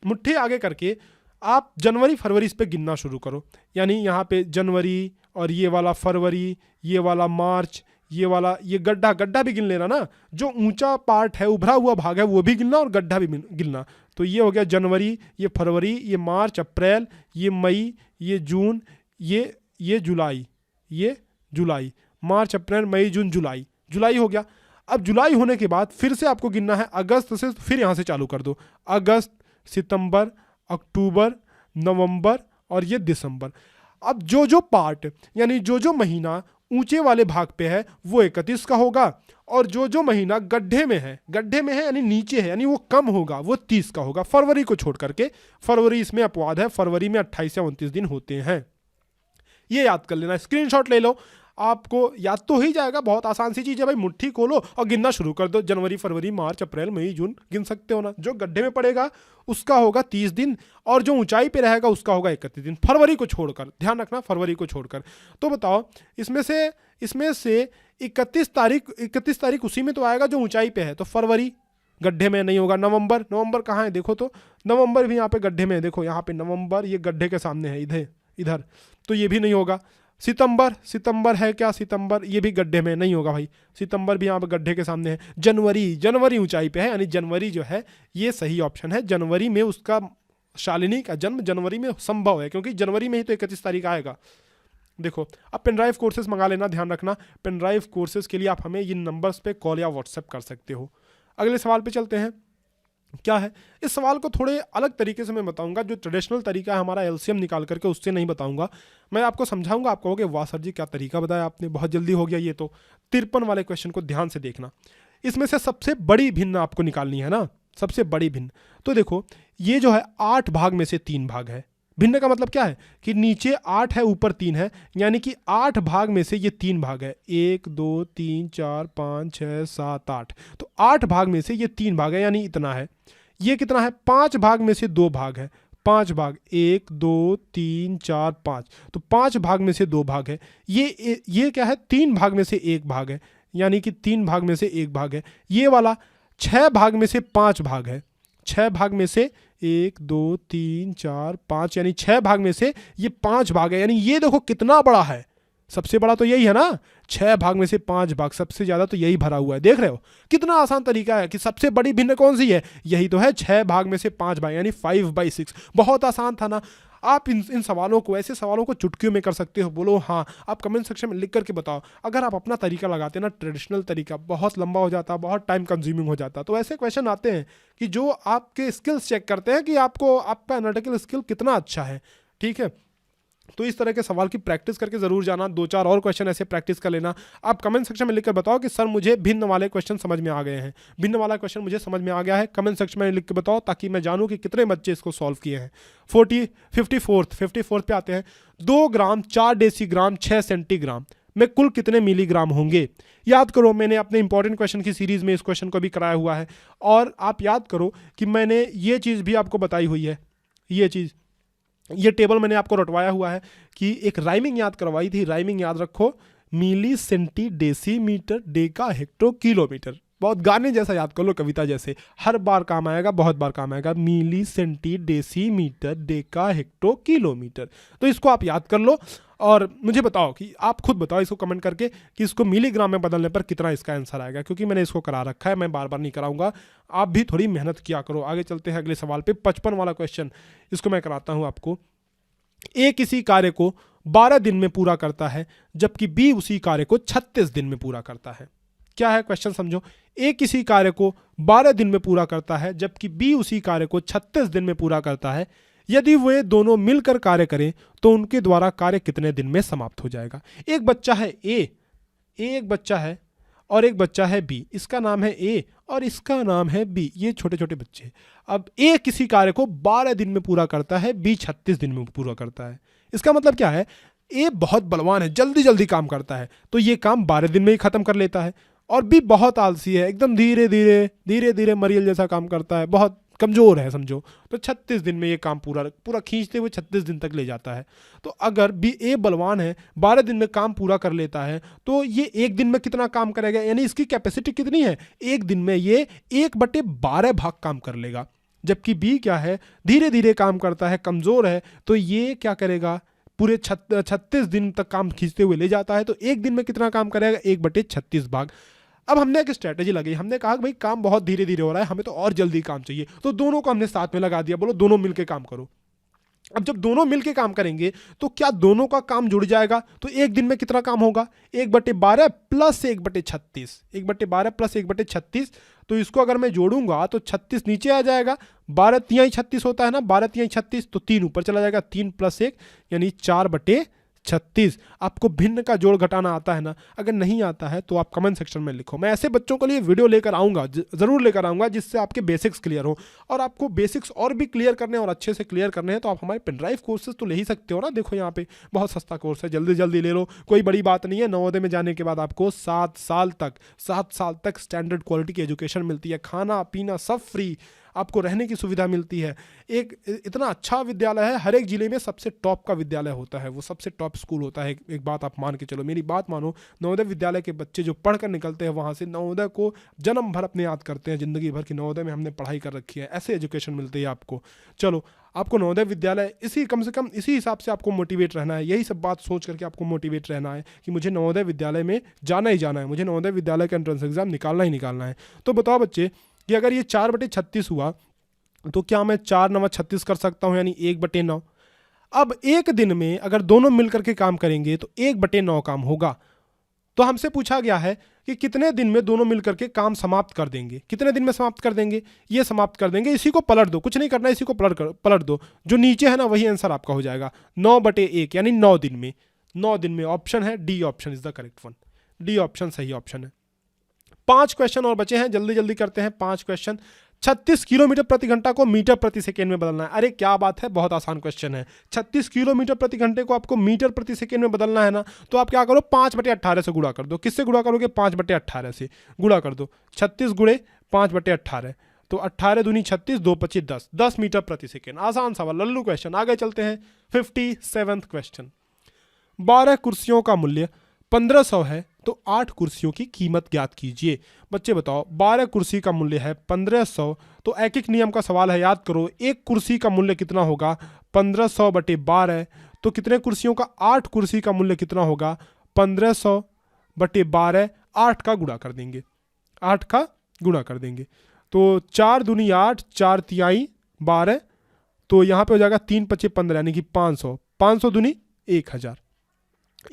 S1: मुट्ठी आगे करके आप जनवरी फरवरी इस पे गिनना शुरू करो। यानी यहाँ पे जनवरी, और ये वाला फरवरी, ये वाला मार्च, ये वाला, ये गड्ढा भी गिन लेना ना। जो ऊंचा पार्ट है, उभरा हुआ भाग है, वो भी गिनना और गड्ढा भी गिनना। तो ये हो गया जनवरी, ये फरवरी, ये मार्च अप्रैल, ये मई, ये जून, ये जुलाई, मार्च अप्रैल मई जून जुलाई हो गया। अब जुलाई होने के बाद फिर से आपको गिनना है अगस्त से, फिर यहाँ से चालू कर दो, अगस्त, सितंबर, अक्टूबर, नवंबर और ये दिसंबर। अब जो पार्ट, यानी जो महीना ऊंचे वाले भाग पे है वो 31 का होगा, और जो महीना गड्ढे में है यानी नीचे है, यानी वो कम होगा, वो 30 का होगा। फरवरी को छोड़ करके, फरवरी इसमें अपवाद है, फरवरी में 28 या 29 दिन होते हैं। ये याद कर लेना, स्क्रीनशॉट ले लो, आपको याद तो ही जाएगा। बहुत आसान सी चीज़ है भाई, मुट्ठी खोलो और गिनना शुरू कर दो। जनवरी फरवरी मार्च अप्रैल मई जून गिन सकते हो ना। जो गड्ढे में पड़ेगा उसका होगा 30 दिन, और जो ऊंचाई पे रहेगा उसका होगा 31 दिन, फरवरी को छोड़कर, ध्यान रखना, फरवरी को छोड़कर। तो बताओ, इसमें से 31 तारीख उसी में तो आएगा जो ऊंचाई पे है, तो फरवरी गड्ढे में नहीं होगा। नवंबर कहाँ है देखो, तो नवंबर भी यहाँ पे गड्ढे में है, देखो यहाँ पे नवंबर, ये गड्ढे के सामने है, इधर, तो ये भी नहीं होगा। सितंबर है क्या? सितंबर ये भी गड्ढे में नहीं होगा भाई, सितंबर भी यहाँ पे गड्ढे के सामने है। जनवरी ऊंचाई पे है, यानी जनवरी जो है ये सही ऑप्शन है। जनवरी में उसका, शालिनी का जन्म जनवरी में संभव है, क्योंकि जनवरी में ही तो 31 तारीख आएगा। देखो, अब पेनड्राइव कोर्सेज मंगा लेना, ध्यान रखना, पेनड्राइव कोर्सेज के लिए आप हमें इन नंबर्स पे कॉल या व्हाट्सएप कर सकते हो। अगले सवाल पे चलते हैं। क्या है, इस सवाल को थोड़े अलग तरीके से मैं बताऊंगा। जो ट्रेडिशनल तरीका है हमारा एलसीएम निकाल करके, उससे नहीं बताऊंगा, मैं आपको समझाऊंगा। आप कहोगे वाह सर जी क्या तरीका बताया आपने, बहुत जल्दी हो गया ये तो। 53 वाले क्वेश्चन को ध्यान से देखना, इसमें से सबसे बड़ी भिन्न आपको निकालनी है ना, सबसे बड़ी भिन्न। तो देखो, ये जो है 8 भाग में से 3 भाग है। भिन्न का मतलब क्या है कि नीचे 8 है, ऊपर 3 है, यानी कि 8 भाग में से ये 3 भाग है। 1 2 3 4 5 6 7 8, तो 8 भाग में से ये 3 भाग है, यानी इतना है। ये कितना है? 5 भाग में से 2 भाग है, 5 भाग, 1 2 3 4 5, तो 5 भाग में से 2 भाग है। ये क्या है, 3 भाग में से 1 भाग है, यानी कि 3 भाग में से 1 भाग है। ये वाला 6 भाग में से 5 भाग है, 6 भाग में से 1 2 3 4 5, यानी 6 भाग में से ये 5 भाग है। यानी ये देखो कितना बड़ा है, सबसे बड़ा तो यही है ना, 6 भाग में से 5 भाग, सबसे ज्यादा तो यही भरा हुआ है। देख रहे हो कितना आसान तरीका है कि सबसे बड़ी भिन्न कौन सी है, यही तो है, 6 भाग में से 5 भाग, यानी 5/6। बहुत आसान था ना। आप इन सवालों को, ऐसे सवालों को चुटकियों में कर सकते हो। बोलो हाँ, आप कमेंट सेक्शन में लिख करके बताओ। अगर आप अपना तरीका लगाते ना, ट्रेडिशनल तरीका, बहुत लंबा हो जाता, बहुत टाइम कंज्यूमिंग हो जाता। तो ऐसे क्वेश्चन आते हैं कि जो आपके स्किल्स चेक करते हैं कि आपको, आपका एनालिटिकल स्किल कितना अच्छा है। ठीक है, तो इस तरह के सवाल की प्रैक्टिस करके जरूर जाना। 2-4 और क्वेश्चन ऐसे प्रैक्टिस कर लेना। आप कमेंट सेक्शन में लिखकर बताओ कि सर मुझे भिन्न वाले क्वेश्चन समझ में आ गए हैं, भिन्न वाला क्वेश्चन मुझे समझ में आ गया है। कमेंट सेक्शन में लिख के बताओ ताकि मैं जानूं कि कितने बच्चे इसको सॉल्व किए हैं। 54th पे आते हैं। 2 ग्राम 4 डेसीग्राम 6 सेंटीग्राम में कुल कितने मिलीग्राम होंगे। याद करो, मैंने अपने इंपॉर्टेंट क्वेश्चन की सीरीज में इस क्वेश्चन को भी कराया हुआ है। और आप याद करो कि मैंने ये चीज़ भी आपको बताई हुई है, ये टेबल मैंने आपको रटवाया हुआ है कि एक राइमिंग याद करवाई थी। राइमिंग याद रखो, milli centi decimetre deca hecto kilometre. बहुत गाने जैसा याद कर लो, कविता जैसे, हर बार काम आएगा, बहुत बार काम आएगा। Milli centi decimetre deca hecto kilometre, तो इसको आप याद कर लो और मुझे बताओ कि आप खुद बताओ इसको कमेंट करके कि इसको मिलीग्राम में बदलने पर कितना इसका आंसर आएगा। क्योंकि मैंने इसको करा रखा है, मैं बार बार नहीं कराऊंगा, आप भी थोड़ी मेहनत किया करो। आगे चलते हैं अगले सवाल पे। 55 वाला क्वेश्चन, इसको मैं कराता हूं आपको। ए किसी कार्य को 12 दिन में पूरा करता है जबकि बी उसी कार्य को 36 दिन में पूरा करता है। क्या है क्वेश्चन, समझो। ए किसी कार्य को 12 दिन में पूरा करता है जबकि बी उसी कार्य को 36 दिन में पूरा करता है। यदि वे दोनों मिलकर कार्य करें तो उनके द्वारा कार्य कितने दिन में समाप्त हो जाएगा। एक बच्चा है ए, एक बच्चा है और एक बच्चा है बी। इसका नाम है ए और इसका नाम है बी, ये छोटे छोटे बच्चे। अब ए किसी कार्य को 12 दिन में पूरा करता है, बी 36 दिन में पूरा करता है। इसका मतलब क्या है, ए बहुत बलवान है, जल्दी जल्दी काम करता है तो ये काम 12 दिन में ही खत्म कर लेता है। और बी बहुत आलसी है, एकदम धीरे धीरे मरियल जैसा काम करता है, बहुत कमजोर है समझो, तो 36 दिन में ये काम पूरा खींचते हुए 36 दिन तक ले जाता है। तो अगर बी ए बलवान है, 12 दिन में काम पूरा कर लेता है, तो ये एक दिन में कितना काम करेगा, यानी इसकी कैपेसिटी कितनी है, एक दिन में ये 1/12 भाग काम कर लेगा। जबकि बी क्या है, धीरे धीरे काम करता है, कमजोर है, तो ये क्या करेगा, पूरे 36 दिन तक काम खींचते हुए ले जाता है। तो एक दिन में कितना काम करेगा, 1/36 भाग। अब हमने एक स्ट्रेटेजी लगाई, हमने कहा कि भाई काम बहुत धीरे धीरे हो रहा है, हमें तो और जल्दी काम चाहिए, तो दोनों को हमने साथ में लगा दिया, बोलो दोनों मिलके काम करो। अब जब दोनों मिलके काम करेंगे तो क्या दोनों का काम जुड़ जाएगा, तो एक दिन में कितना काम होगा, 1/12 प्लस 1/36, 1/12 प्लस 1/36। तो इसको अगर मैं जोड़ूंगा तो 36 नीचे आ जाएगा, 12 तिहाई 36 होता है ना, 12 तिहाई 36, तो 3 ऊपर चला जाएगा, 3 + 1 यानी 4/36। आपको भिन्न का जोड़ घटाना आता है ना, अगर नहीं आता है तो आप कमेंट सेक्शन में लिखो। मैं ऐसे बच्चों के लिए वीडियो लेकर आऊँगा, ज़रूर लेकर आऊँगा, जिससे आपके बेसिक्स क्लियर हो। और आपको बेसिक्स और भी क्लियर करने और अच्छे से क्लियर करने हैं तो आप हमारे पेनड्राइव कोर्सेज तो ले ही सकते हो ना। देखो यहाँ पे बहुत सस्ता कोर्स है, जल्दी जल्दी ले लो, कोई बड़ी बात नहीं है। नवोदय में जाने के बाद आपको 7 साल तक स्टैंडर्ड क्वालिटी की एजुकेशन मिलती है, खाना पीना सब फ्री, आपको रहने की सुविधा मिलती है। एक इतना अच्छा विद्यालय है, हर एक जिले में सबसे टॉप का विद्यालय होता है, वो सबसे टॉप स्कूल होता है। एक बात आप मान के चलो, मेरी बात मानो, नवोदय विद्यालय के बच्चे जो पढ़कर निकलते हैं वहाँ से, नवोदय को जन्म भर अपने याद करते हैं, ज़िंदगी भर की नवोदय में हमने पढ़ाई कर रखी है, ऐसे एजुकेशन मिलती है आपको। चलो, आपको नवोदय विद्यालय कम से कम इसी हिसाब से आपको मोटिवेट रहना है, यही सब बात सोच करके आपको मोटिवेट रहना है कि मुझे नवोदय विद्यालय में जाना ही जाना है, मुझे नवोदय विद्यालय का एंट्रेंस एग्जाम निकालना ही निकालना है। तो बताओ बच्चे कि अगर ये 4/36 हुआ तो क्या मैं 4 9 36 कर सकता हूँ, यानी 1/9। अब एक दिन में अगर दोनों मिलकर के काम करेंगे तो 1/9 काम होगा। तो हमसे पूछा गया है कि कितने दिन में दोनों मिलकर के काम समाप्त कर देंगे, कितने दिन में समाप्त कर देंगे, ये समाप्त कर देंगे। इसी को पलट दो, कुछ नहीं करना, इसी को पलट दो, जो नीचे है ना वही आंसर आपका हो जाएगा, 9/1 यानी 9 दिन में। 9 दिन में ऑप्शन है D option is the correct one, D option सही ऑप्शन है। 5 क्वेश्चन और बचे हैं, जल्दी जल्दी करते हैं 5 क्वेश्चन। 36 किलोमीटर प्रति घंटा को मीटर प्रति सेकेंड में बदलना है। अरे क्या बात है, बहुत आसान क्वेश्चन है। 36 किलोमीटर प्रति घंटे को आपको मीटर प्रति सेकेंड में बदलना है ना, तो आप क्या करो, 5/18 से गुणा कर दो। किससे गुणा करोगे, 5/18 से गुणा कर दो। 36 × 5/18, तो 18 दूनी 36, 2 25 10, 10 मीटर प्रति सेकेंड। आसान सवाल, लल्लू क्वेश्चन। आगे चलते हैं 57th क्वेश्चन। 12 कुर्सियों का मूल्य 1500 है तो 8 कुर्सियों की कीमत ज्ञात कीजिए। बच्चे बताओ, 12 कुर्सी का मूल्य है 1500, तो एक एक नियम का सवाल है, याद करो। एक कुर्सी का मूल्य कितना होगा? 1500 बटे 12, तो कितने कुर्सियों का? 8 कुर्सी का मूल्य कितना होगा? 1500 बटे 12, 8 का गुणा कर देंगे, 8 का गुणा कर देंगे। तो 4 दूनी 8, 4 तिहाई 12, तो यहाँ पे हो जाएगा 3 पच्चे 15 यानी कि 500, 500 दूनी 1000,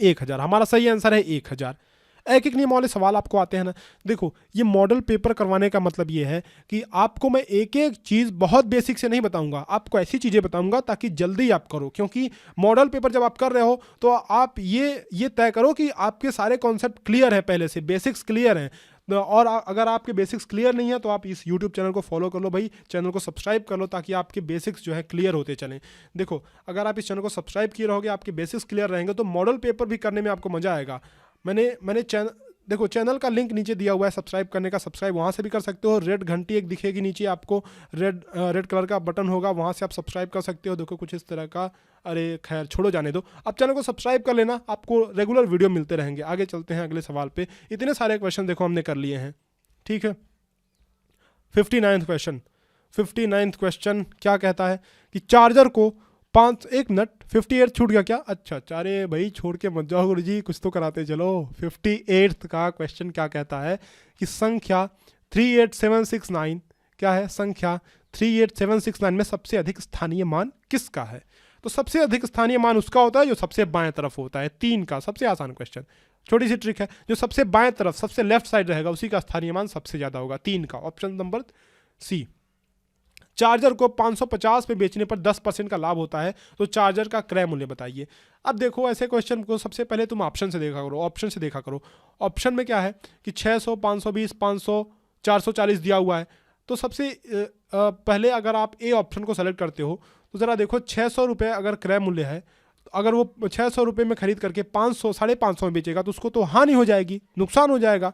S1: 1000 हमारा सही आंसर है 1000। एक एक नियम वाले सवाल आपको आते हैं ना। देखो, ये मॉडल पेपर करवाने का मतलब ये है कि आपको मैं एक एक चीज़ बहुत बेसिक से नहीं बताऊंगा, आपको ऐसी चीज़ें बताऊंगा ताकि जल्दी आप करो। क्योंकि मॉडल पेपर जब आप कर रहे हो तो आप ये तय करो कि आपके सारे कॉन्सेप्ट क्लियर है, पहले से बेसिक्स क्लियर हैं। और अगर आपके बेसिक्स क्लियर नहीं है तो आप इस यूट्यूब चैनल को फॉलो कर लो भाई, चैनल को सब्सक्राइब कर लो, ताकि आपके बेसिक्स जो है क्लियर होते चलें। देखो, अगर आप इस चैनल को सब्सक्राइब किए रहोगे, आपके बेसिक्स क्लियर रहेंगे, तो मॉडल पेपर भी करने में आपको मजा आएगा। मैंने देखो, चैनल का लिंक नीचे दिया हुआ है सब्सक्राइब करने का, सब्सक्राइब वहाँ से भी कर सकते हो। रेड घंटी एक दिखेगी नीचे आपको, रेड कलर का बटन होगा, वहाँ से आप सब्सक्राइब कर सकते हो। देखो कुछ इस तरह का, अरे खैर छोड़ो, जाने दो। अब चैनल को सब्सक्राइब कर लेना, आपको रेगुलर वीडियो मिलते रहेंगे। आगे चलते हैं अगले सवाल पे। इतने सारे क्वेश्चन देखो हमने कर लिए हैं, ठीक है। 59th question. 59th क्वेश्चन क्या कहता है कि चार्जर को 1 मिनट 58 छूट गया क्या? अच्छा, अरे भाई छोड़ के मत जाओ गुरुजी, कुछ तो कराते चलो। 58th का क्वेश्चन क्या कहता है कि संख्या 38769, क्या है? संख्या 38769 में सबसे अधिक स्थानीय मान किसका है? तो सबसे अधिक स्थानीय मान उसका होता है जो सबसे बाएं तरफ होता है। 3 का सबसे आसान क्वेश्चन, छोटी सी ट्रिक है, जो सबसे बाएं तरफ सबसे लेफ्ट साइड रहेगा उसी का स्थानीय मान सबसे ज्यादा होगा। 3 का, ऑप्शन नंबर सी। चार्जर को 550 पे बेचने पर 10% का लाभ होता है, तो चार्जर का क्रय मूल्य बताइए। अब देखो, ऐसे क्वेश्चन को सबसे पहले तुम ऑप्शन से देखा करो, ऑप्शन से देखा करो। ऑप्शन में क्या है कि 600, 520, 500, 440 दिया हुआ है। तो सबसे पहले अगर आप ए ऑप्शन को सेलेक्ट करते हो तो ज़रा देखो, 600 रुपये अगर क्रय मूल्य है, अगर वो 600 रुपये में खरीद करके 500, 550 में बेचेगा तो उसको तो हानि हो जाएगी, नुकसान हो जाएगा।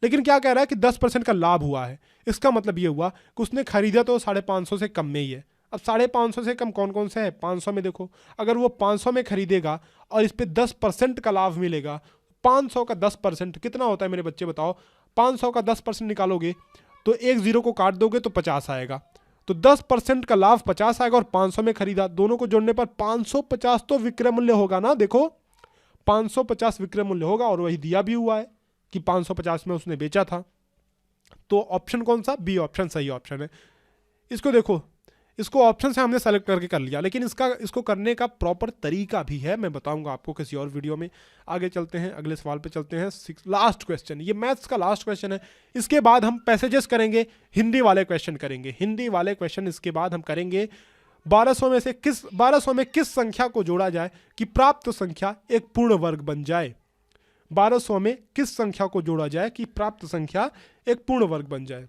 S1: लेकिन क्या कह रहा है कि 10% का लाभ हुआ है। इसका मतलब ये हुआ कि उसने खरीदा तो 550 से कम में ही है। अब 550 से कम कौन कौन से है? 500 में देखो, अगर वो 500 में खरीदेगा और इस पे 10% का लाभ मिलेगा, 500 का 10% कितना होता है मेरे बच्चे बताओ? 500 का 10% निकालोगे तो एक जीरो को काट दोगे तो 50 आएगा। तो 10% का लाभ 50 आएगा और 500 में खरीदा, दोनों को जोड़ने पर 550 तो विक्रय मूल्य होगा ना। देखो 550 विक्रय मूल्य होगा और वही दिया भी हुआ है कि 550 में उसने बेचा था। तो ऑप्शन कौन सा? बी ऑप्शन सही ऑप्शन है। इसको देखो, इसको ऑप्शन से हमने सेलेक्ट करके कर लिया, लेकिन इसको करने का प्रॉपर तरीका भी है, मैं बताऊंगा आपको किसी और वीडियो में। आगे चलते हैं, अगले सवाल पे चलते हैं। लास्ट क्वेश्चन, ये मैथ्स का लास्ट क्वेश्चन है। इसके बाद हम पैसेजेस करेंगे, हिंदी वाले क्वेश्चन करेंगे। हिंदी वाले क्वेश्चन इसके बाद हम करेंगे। 1200 में किस संख्या को जोड़ा जाए कि प्राप्त संख्या एक पूर्ण वर्ग बन जाए? 1200 में किस संख्या को जोड़ा जाए कि प्राप्त संख्या एक पूर्ण वर्ग बन जाए?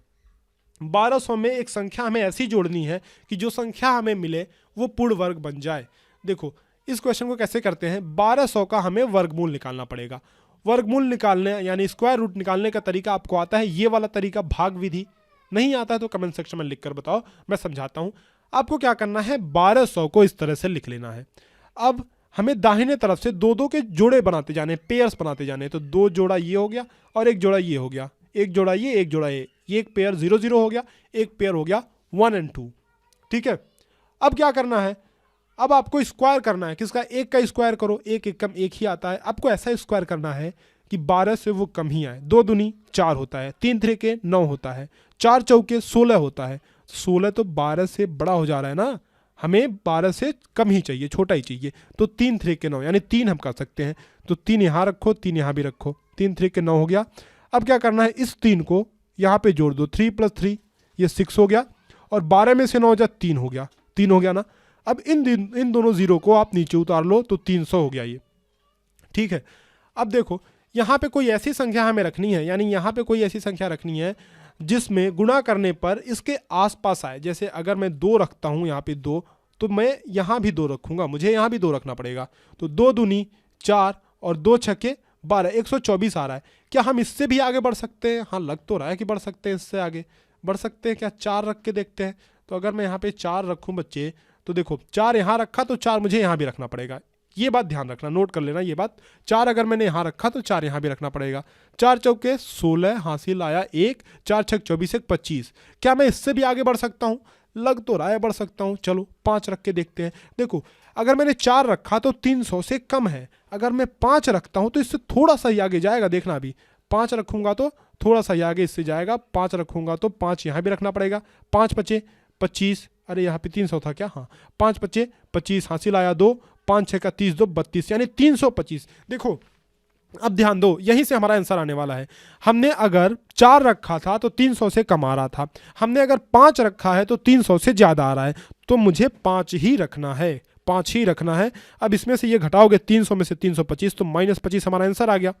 S1: 1200 में एक संख्या हमें ऐसी जोड़नी है कि जो संख्या हमें मिले वो पूर्ण वर्ग बन जाए। देखो, इस क्वेश्चन को कैसे करते हैं? 1200 का हमें वर्गमूल निकालना पड़ेगा। वर्गमूल निकालने यानी स्क्वायर रूट निकालने का तरीका आपको आता है, ये वाला तरीका भाग विधि। नहीं आता है तो कमेंट सेक्शन में लिखकर बताओ, मैं समझाता हूँ। आपको क्या करना है, 1200 को इस तरह से लिख लेना है। अब हमें दाहिने तरफ से दो दो के जोड़े बनाते जाने, पेयर्स बनाते जाने। तो 2 जोड़ा ये हो गया और 1 जोड़ा ये हो गया, 1 जोड़ा ये, 1 जोड़ा ये एक पेयर 0 0 हो गया, एक पेयर हो गया 1 और 2। ठीक है, अब क्या करना है? अब आपको स्क्वायर करना है। किसका? 1 का स्क्वायर करो, 1 1 कम 1 ही आता है। आपको ऐसा स्क्वायर करना है कि 12 से वो कम ही आए। 2 दूनी 4 होता है, 3 3 9 होता है, 4 चौके 16 होता है। 16 तो 12 से बड़ा हो जा रहा है ना, हमें 12 से कम ही चाहिए, छोटा ही चाहिए। तो 3 3 9 यानी 3 हम कर सकते हैं। तो 3 यहाँ रखो, 3 यहाँ भी रखो, 3 3 9 हो गया। अब क्या करना है, इस 3 को यहाँ पे जोड़ दो, 3 + 3 ये 6 हो गया, और 12 में से 9 जा 3 हो गया, 3 हो गया ना। अब इन दोनों जीरो को आप नीचे उतार लो तो 300 हो गया ये। ठीक है, अब देखो यहाँ पे कोई ऐसी संख्या हमें रखनी है, यानी यहाँ पे कोई ऐसी संख्या रखनी है जिसमें गुणा करने पर इसके आसपास आए। जैसे अगर मैं 2 रखता हूँ यहाँ पे 2, तो मैं यहाँ भी 2 रखूँगा, मुझे यहाँ भी 2 रखना पड़ेगा। तो 2 दूनी 4 और 2 छक्के 12, 124 आ रहा है। क्या हम इससे भी आगे बढ़ सकते हैं? हाँ, लग तो रहा है कि बढ़ सकते हैं इससे आगे। बढ़ सकते हैं क्या? 4 रख के देखते हैं। तो अगर मैं यहाँ पे 4 रखूँ बच्चे, तो देखो 4 यहाँ रखा तो 4 मुझे यहाँ भी रखना पड़ेगा। ये बात ध्यान रखना, नोट कर लेना ये बात। 4 अगर मैंने यहाँ रखा तो 4 यहाँ भी रखना पड़ेगा। 4 चौके 16 हासिल आया 1, 4 छक 24 1 25। क्या मैं इससे भी आगे बढ़ सकता हूँ? लग तो रहा है बढ़ सकता हूँ। चलो 5 रख के देखते हैं। देखो अगर मैंने 4 रखा तो 300 से कम है, अगर मैं 5 रखता हूँ तो इससे थोड़ा सा ही आगे जाएगा। देखना अभी 5 रखूँगा तो थोड़ा सा ही आगे इससे जाएगा, 5 रखूँगा तो 5 यहाँ भी रखना पड़ेगा। 5 पचे 25, अरे यहाँ पे 300 था क्या? हाँ 5 पचे 25 हासिल आया 2, 5 6 का 30 2 32, यानी 325। देखो अब ध्यान दो, यहीं से हमारा आंसर आने वाला है। हमने अगर 4 रखा था तो 300 से कम आ रहा था, हमने अगर 5 रखा है तो 300 से ज़्यादा आ रहा है, तो मुझे 5 ही रखना है, 5 ही रखना है। अब इसमें से ये घटाओगे 300 में से 325 तो -25 हमारा आंसर आ गया।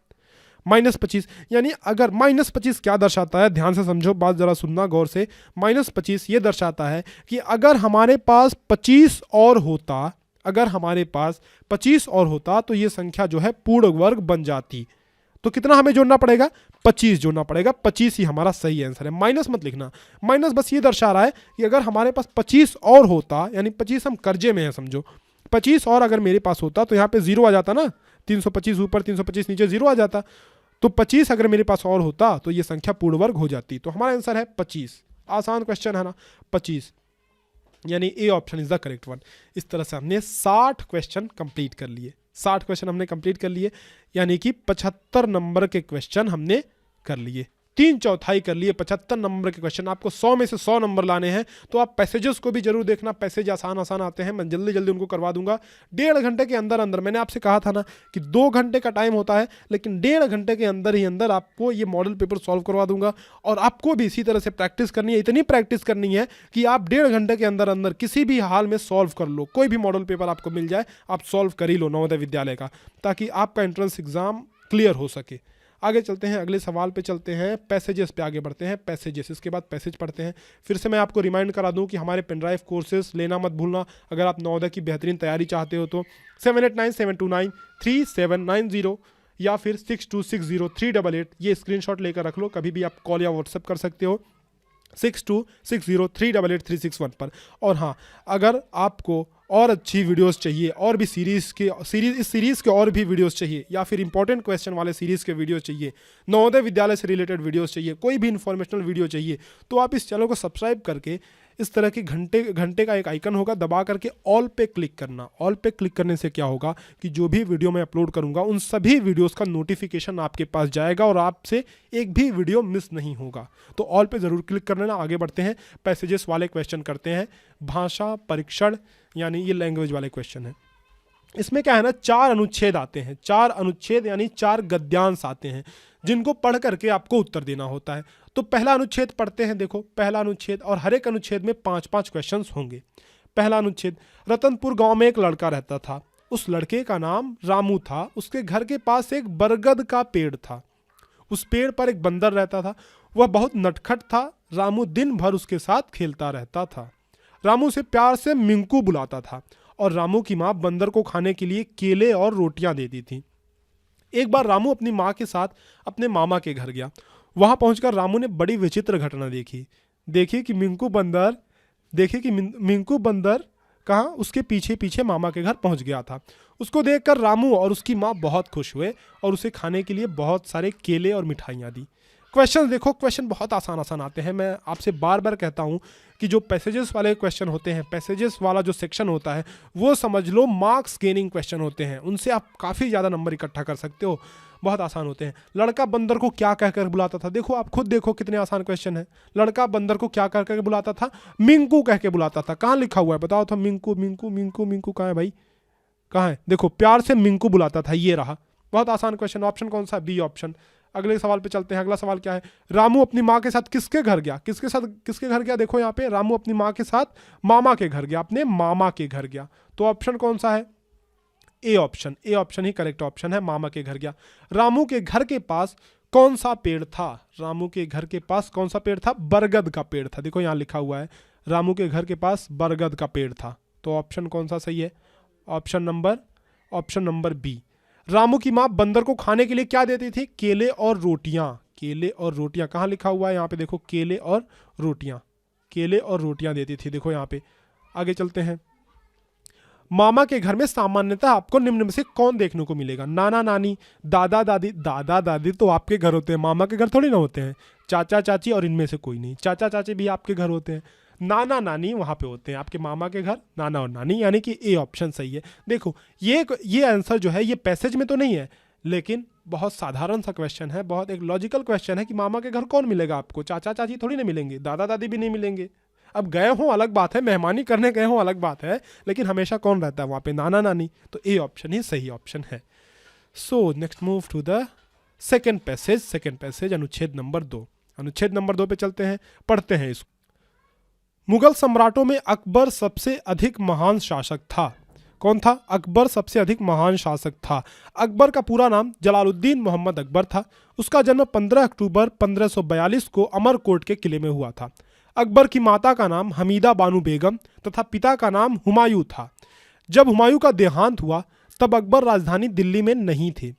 S1: -25 यानी अगर -25 क्या दर्शाता है? ध्यान से समझो, बात ज़रा सुनना गौर से। -25 ये दर्शाता है कि अगर हमारे पास 25 और होता, अगर हमारे पास 25 और होता तो ये संख्या जो है पूर्ण वर्ग बन जाती। तो कितना हमें जोड़ना पड़ेगा? 25 जोड़ना पड़ेगा। 25 ही हमारा सही आंसर है, माइनस मत लिखना। माइनस बस ये दर्शा रहा है कि अगर हमारे पास 25 और होता, यानी 25 हम कर्जे में हैं समझो, 25 और अगर मेरे पास होता तो यहाँ पे 0 आ जाता ना, 325 ऊपर 325 नीचे 0 आ जाता। तो 25 अगर मेरे पास और होता तो ये संख्या पूर्ण वर्ग हो जाती। तो हमारा आंसर है 25। आसान क्वेश्चन है ना, 25, यानी A option is the correct one. इस तरह से हमने 60 क्वेश्चन कंप्लीट कर लिए। 60 क्वेश्चन हमने कंप्लीट कर लिए, यानी कि 75 नंबर के क्वेश्चन हमने कर लिए, 3/4 कर लिए। 75 नंबर के क्वेश्चन, आपको 100 में से 100 नंबर लाने हैं तो आप पैसेजेस को भी जरूर देखना। पैसेज आसान आसान आते हैं, मैं जल्दी जल्दी उनको करवा दूंगा 1.5 घंटे के अंदर अंदर। मैंने आपसे कहा था ना कि 2 घंटे का टाइम होता है, लेकिन 1.5 घंटे के अंदर ही अंदर आपको ये मॉडल पेपर सॉल्व करवा दूंगा। और आपको भी इसी तरह से प्रैक्टिस करनी है, इतनी प्रैक्टिस करनी है कि आप 1.5 घंटे के अंदर अंदर किसी भी हाल में सॉल्व कर लो। कोई भी मॉडल पेपर आपको मिल जाए आप सॉल्व कर ही लो नवोदय विद्यालय का, ताकि आपका एंट्रेंस एग्जाम क्लियर हो सके। आगे चलते हैं, अगले सवाल पे चलते हैं, पैसेजेस पे आगे बढ़ते हैं। पैसेजेस, इसके बाद पैसेज पढ़ते हैं। फिर से मैं आपको रिमाइंड करा दूं कि हमारे पेनड्राइव कोर्सेज लेना मत भूलना। अगर आप नवोदय की बेहतरीन तैयारी चाहते हो तो 7897293790 या फिर 62603888 ये स्क्रीनशॉट लेकर रख लो। कभी भी आप कॉल या व्हाट्सएप कर सकते हो 6260388361 पर। और हाँ, अगर आपको और अच्छी वीडियोस चाहिए, और भी इस सीरीज़ के और भी वीडियोस चाहिए, या फिर इंपॉर्टेंट क्वेश्चन वाले सीरीज़ के वीडियोस चाहिए, नवोदय विद्यालय से रिलेटेड वीडियोस चाहिए, कोई भी इन्फॉर्मेशनल वीडियो चाहिए, तो आप इस चैनल को सब्सक्राइब करके इस तरह की घंटे का एक आइकन होगा, दबा करके ऑल पे क्लिक करना। ऑल पे क्लिक करने से क्या होगा कि जो भी वीडियो मैं अपलोड करूंगा उन सभी वीडियोस का नोटिफिकेशन आपके पास जाएगा और आपसे एक भी वीडियो मिस नहीं होगा। तो ऑल पे ज़रूर क्लिक कर लेना। आगे बढ़ते हैं, पैसेजेस वाले क्वेश्चन करते हैं। भाषा परीक्षण, यानी ये लैंग्वेज वाले क्वेश्चन है। इसमें क्या है ना, 4 अनुच्छेद आते हैं, 4 अनुच्छेद यानी 4 गद्यांश आते हैं, जिनको पढ़ करके आपको उत्तर देना होता है। तो पहला अनुच्छेद पढ़ते हैं। देखो पहला अनुच्छेद, और हर एक अनुच्छेद में 5-5 क्वेश्चंस होंगे। पहला अनुच्छेद, रतनपुर गांव में एक लड़का रहता था। उस लड़के का नाम रामू था। उसके घर के पास एक बरगद का पेड़ था। उस पेड़ पर एक बंदर रहता था। वह बहुत नटखट था। रामू दिन भर उसके साथ खेलता रहता था। रामू से प्यार से मिंकू बुलाता था, और रामू की माँ बंदर को खाने के लिए केले और रोटियां देती थी। एक बार रामू अपनी माँ के साथ अपने मामा के घर गया। वहां पहुंचकर रामू ने बड़ी विचित्र घटना देखी कि मिंकू बंदर कहाँ, उसके पीछे पीछे मामा के घर पहुंच गया था। उसको देखकर रामू और उसकी माँ बहुत खुश हुए और उसे खाने के लिए बहुत सारे केले और मिठाइयाँ दी। क्वेश्चन देखो, क्वेश्चन बहुत आसान आसान आते हैं। मैं आपसे बार बार कहता हूं कि जो पैसेजेस वाले क्वेश्चन होते हैं, पैसेजेस वाला जो सेक्शन होता है, वो समझ लो मार्क्स गेनिंग क्वेश्चन होते हैं। उनसे आप काफ़ी ज़्यादा नंबर इकट्ठा कर सकते हो, बहुत आसान होते हैं। लड़का बंदर को क्या कहकर बुलाता था? देखो आप खुद देखो कितने आसान क्वेश्चन है। लड़का बंदर को क्या कहकर बुलाता था? मिंकू कह के बुलाता था। कहाँ लिखा हुआ है बताओ तो? मिंकू मिंकू मिंकू मिंकू कहाँ है भाई, कहाँ है? देखो प्यार से मिंकू बुलाता था, ये रहा। बहुत आसान क्वेश्चन। ऑप्शन कौन सा? B option. अगले सवाल पे चलते हैं। अगला सवाल क्या है? रामू अपनी माँ के साथ किसके घर गया? किसके घर गया? देखो यहाँ पे रामू अपनी माँ के साथ मामा के घर गया, अपने मामा के घर गया। तो ऑप्शन कौन सा है? A option. A option he correct option है, मामा के घर गया। रामू के घर के पास कौन सा पेड़ था? रामू के घर के पास कौन सा पेड़ था? बरगद का पेड़ था। देखो यहाँ लिखा हुआ है रामू के घर के पास बरगद का पेड़ था। तो ऑप्शन कौन सा सही है? Option number B. रामू की माँ बंदर को खाने के लिए क्या देती थी? केले और रोटियां। केले और रोटियां, कहाँ लिखा हुआ है यहाँ पे देखो, केले और रोटियां, केले और रोटियां देती थी। देखो यहाँ पे आगे चलते हैं। मामा के घर में सामान्यतः आपको निम्न में से कौन देखने को मिलेगा? नाना नानी, दादा दादी। दादा दादी तो आपके घर होते हैं, मामा के घर थोड़ी ना होते हैं। चाचा चाची और इनमें से कोई नहीं, चाचा चाची भी आपके घर होते हैं। नाना नानी वहाँ पे होते हैं आपके मामा के घर, नाना और नानी, यानी कि ए ऑप्शन सही है। देखो ये आंसर जो है ये पैसेज में तो नहीं है, लेकिन बहुत साधारण सा क्वेश्चन है, बहुत एक लॉजिकल क्वेश्चन है कि मामा के घर कौन मिलेगा आपको? चाचा चाची थोड़ी ना मिलेंगे, दादा दादी भी नहीं मिलेंगे। अब गए हों अलग बात है, मेहमानी करने गए हों अलग बात है, लेकिन हमेशा कौन रहता है वहाँ पे? नाना नानी। तो ए ऑप्शन ही सही ऑप्शन है। So next move to the second passage. Second passage अनुच्छेद नंबर 2। अनुच्छेद नंबर 2 पे चलते हैं, पढ़ते हैं इसको। मुगल सम्राटों में अकबर सबसे अधिक महान शासक था। कौन था? अकबर सबसे अधिक महान शासक था। अकबर का पूरा नाम जलालुद्दीन मोहम्मद अकबर था। उसका जन्म 15 अक्टूबर 1542 को अमरकोट के किले में हुआ था। अकबर की माता का नाम हमीदा बानो बेगम तथा पिता का नाम हुमायूं था। जब हुमायूं का देहांत हुआ तब अकबर राजधानी दिल्ली में नहीं थे।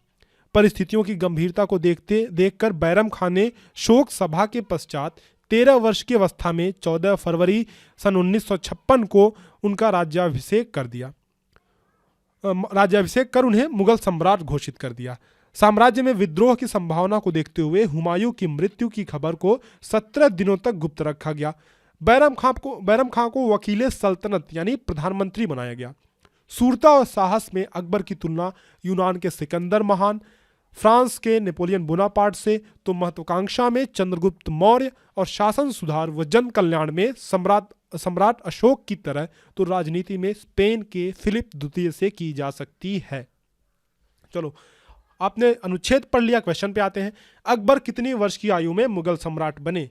S1: परिस्थितियों की गंभीरता को देखकर बैरम खान ने शोक सभा के पश्चात 13 वर्ष की अवस्था में 14 फरवरी सन 1956 को उनका राज्याभिषेक कर उन्हें मुगल सम्राट घोषित कर दिया। साम्राज्य में विद्रोह की संभावना को देखते हुए हुमायूं की मृत्यु की खबर को 17 दिनों तक गुप्त रखा गया। बैरम खां को वकीले सल्तनत यानी प्रधानमंत्री बनाया गया। शूरता और साहस में अकबर की तुलना यूनान के सिकंदर महान, फ्रांस के नेपोलियन बोनापार्ट से तो महत्वाकांक्षा में चंद्रगुप्त मौर्य और शासन सुधार व जन कल्याण में सम्राट अशोक की तरह तो राजनीति में स्पेन के फिलिप द्वितीय से की जा सकती है। चलो, आपने अनुच्छेद पढ़ लिया, क्वेश्चन पे आते हैं। अकबर कितनी वर्ष की आयु में मुगल सम्राट बने?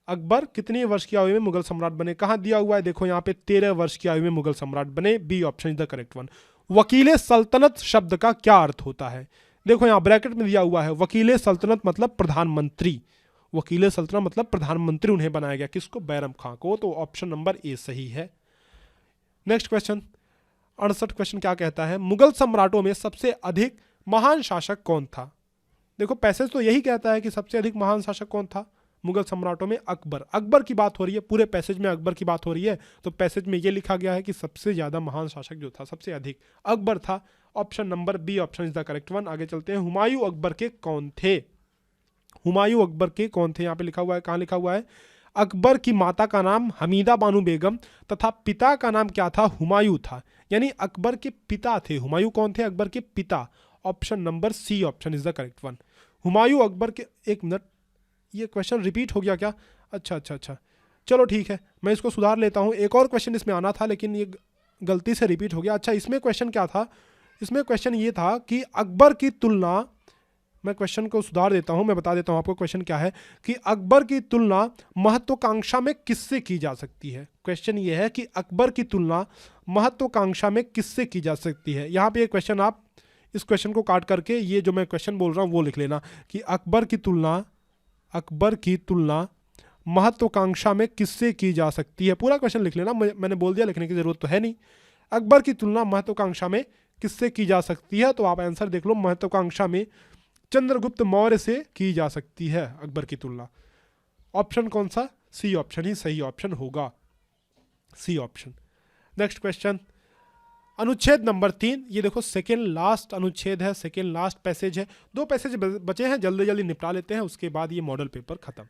S1: अकबर कितनी वर्ष की आयु में मुगल सम्राट बने? कहाँ दिया हुआ है? देखो यहाँ पे 13 वर्ष की आयु में मुगल सम्राट बने। B option is the correct one. वकीले सल्तनत शब्द का क्या अर्थ होता है? देखो यहाँ ब्रैकेट में दिया हुआ है, वकीले सल्तनत मतलब प्रधानमंत्री। वकीले सल्तनत मतलब प्रधानमंत्री उन्हें बनाया गया। किसको? बैरम खां को। तो ऑप्शन नंबर ए सही है। नेक्स्ट क्वेश्चन 68 क्वेश्चन क्या कहता है? मुगल सम्राटों में सबसे अधिक महान शासक कौन था? देखो पैसेज तो यही कहता है कि सबसे अधिक महान शासक कौन था मुगल सम्राटों में? अकबर। अकबर की बात हो रही है, पूरे पैसेज में अकबर की बात हो रही है, तो पैसेज में ये लिखा गया है कि सबसे ज्यादा महान शासक जो था, सबसे अधिक, अकबर था। Option number B option is the correct one. आगे चलते हैं। हुमायूं अकबर के कौन थे? हुमायूं अकबर के कौन थे? यहाँ पे लिखा हुआ है, कहाँ लिखा हुआ है? अकबर की माता का नाम हमीदा बानो बेगम तथा पिता का नाम क्या था? हुमायूं था। यानी अकबर के पिता थे। हुमायूं कौन थे? अकबर के पिता। Option number C option is the correct one. Humayun Akbar के, एक मिनट, ये क्वेश्चन रिपीट हो गया क्या? अच्छा, चलो ठीक है, मैं इसको सुधार लेता हूँ। एक और क्वेश्चन इसमें आना था लेकिन ये गलती से रिपीट हो गया। अच्छा, इसमें क्वेश्चन क्या था? इसमें क्वेश्चन ये था कि अकबर की तुलना, मैं क्वेश्चन को सुधार देता हूँ, मैं बता देता हूँ आपको क्वेश्चन क्या है, कि अकबर की तुलना महत्वाकांक्षा में किससे की जा सकती है? क्वेश्चन ये है कि अकबर की तुलना महत्वाकांक्षा में किससे की जा सकती है। यहाँ पे ये क्वेश्चन, आप इस क्वेश्चन को काट करके ये जो मैं क्वेश्चन बोल रहा हूँ वो लिख लेना कि अकबर की तुलना महत्वाकांक्षा में किससे की जा सकती है। पूरा क्वेश्चन लिख लेना, मैंने बोल दिया, लिखने की जरूरत तो है नहीं। अकबर की तुलना महत्वाकांक्षा में किससे की जा सकती है? तो आप आंसर देख लो, महत्वाकांक्षा में चंद्रगुप्त मौर्य से की जा सकती है अकबर की तुलना। ऑप्शन कौन सा? सी ऑप्शन ही सही ऑप्शन होगा, सी ऑप्शन। नेक्स्ट क्वेश्चन अनुच्छेद नंबर 3। ये देखो सेकेंड लास्ट अनुच्छेद है, सेकेंड लास्ट पैसेज है। 2 पैसेज बचे हैं, जल्दी जल्दी निपटा लेते हैं, उसके बाद ये मॉडल पेपर खत्म।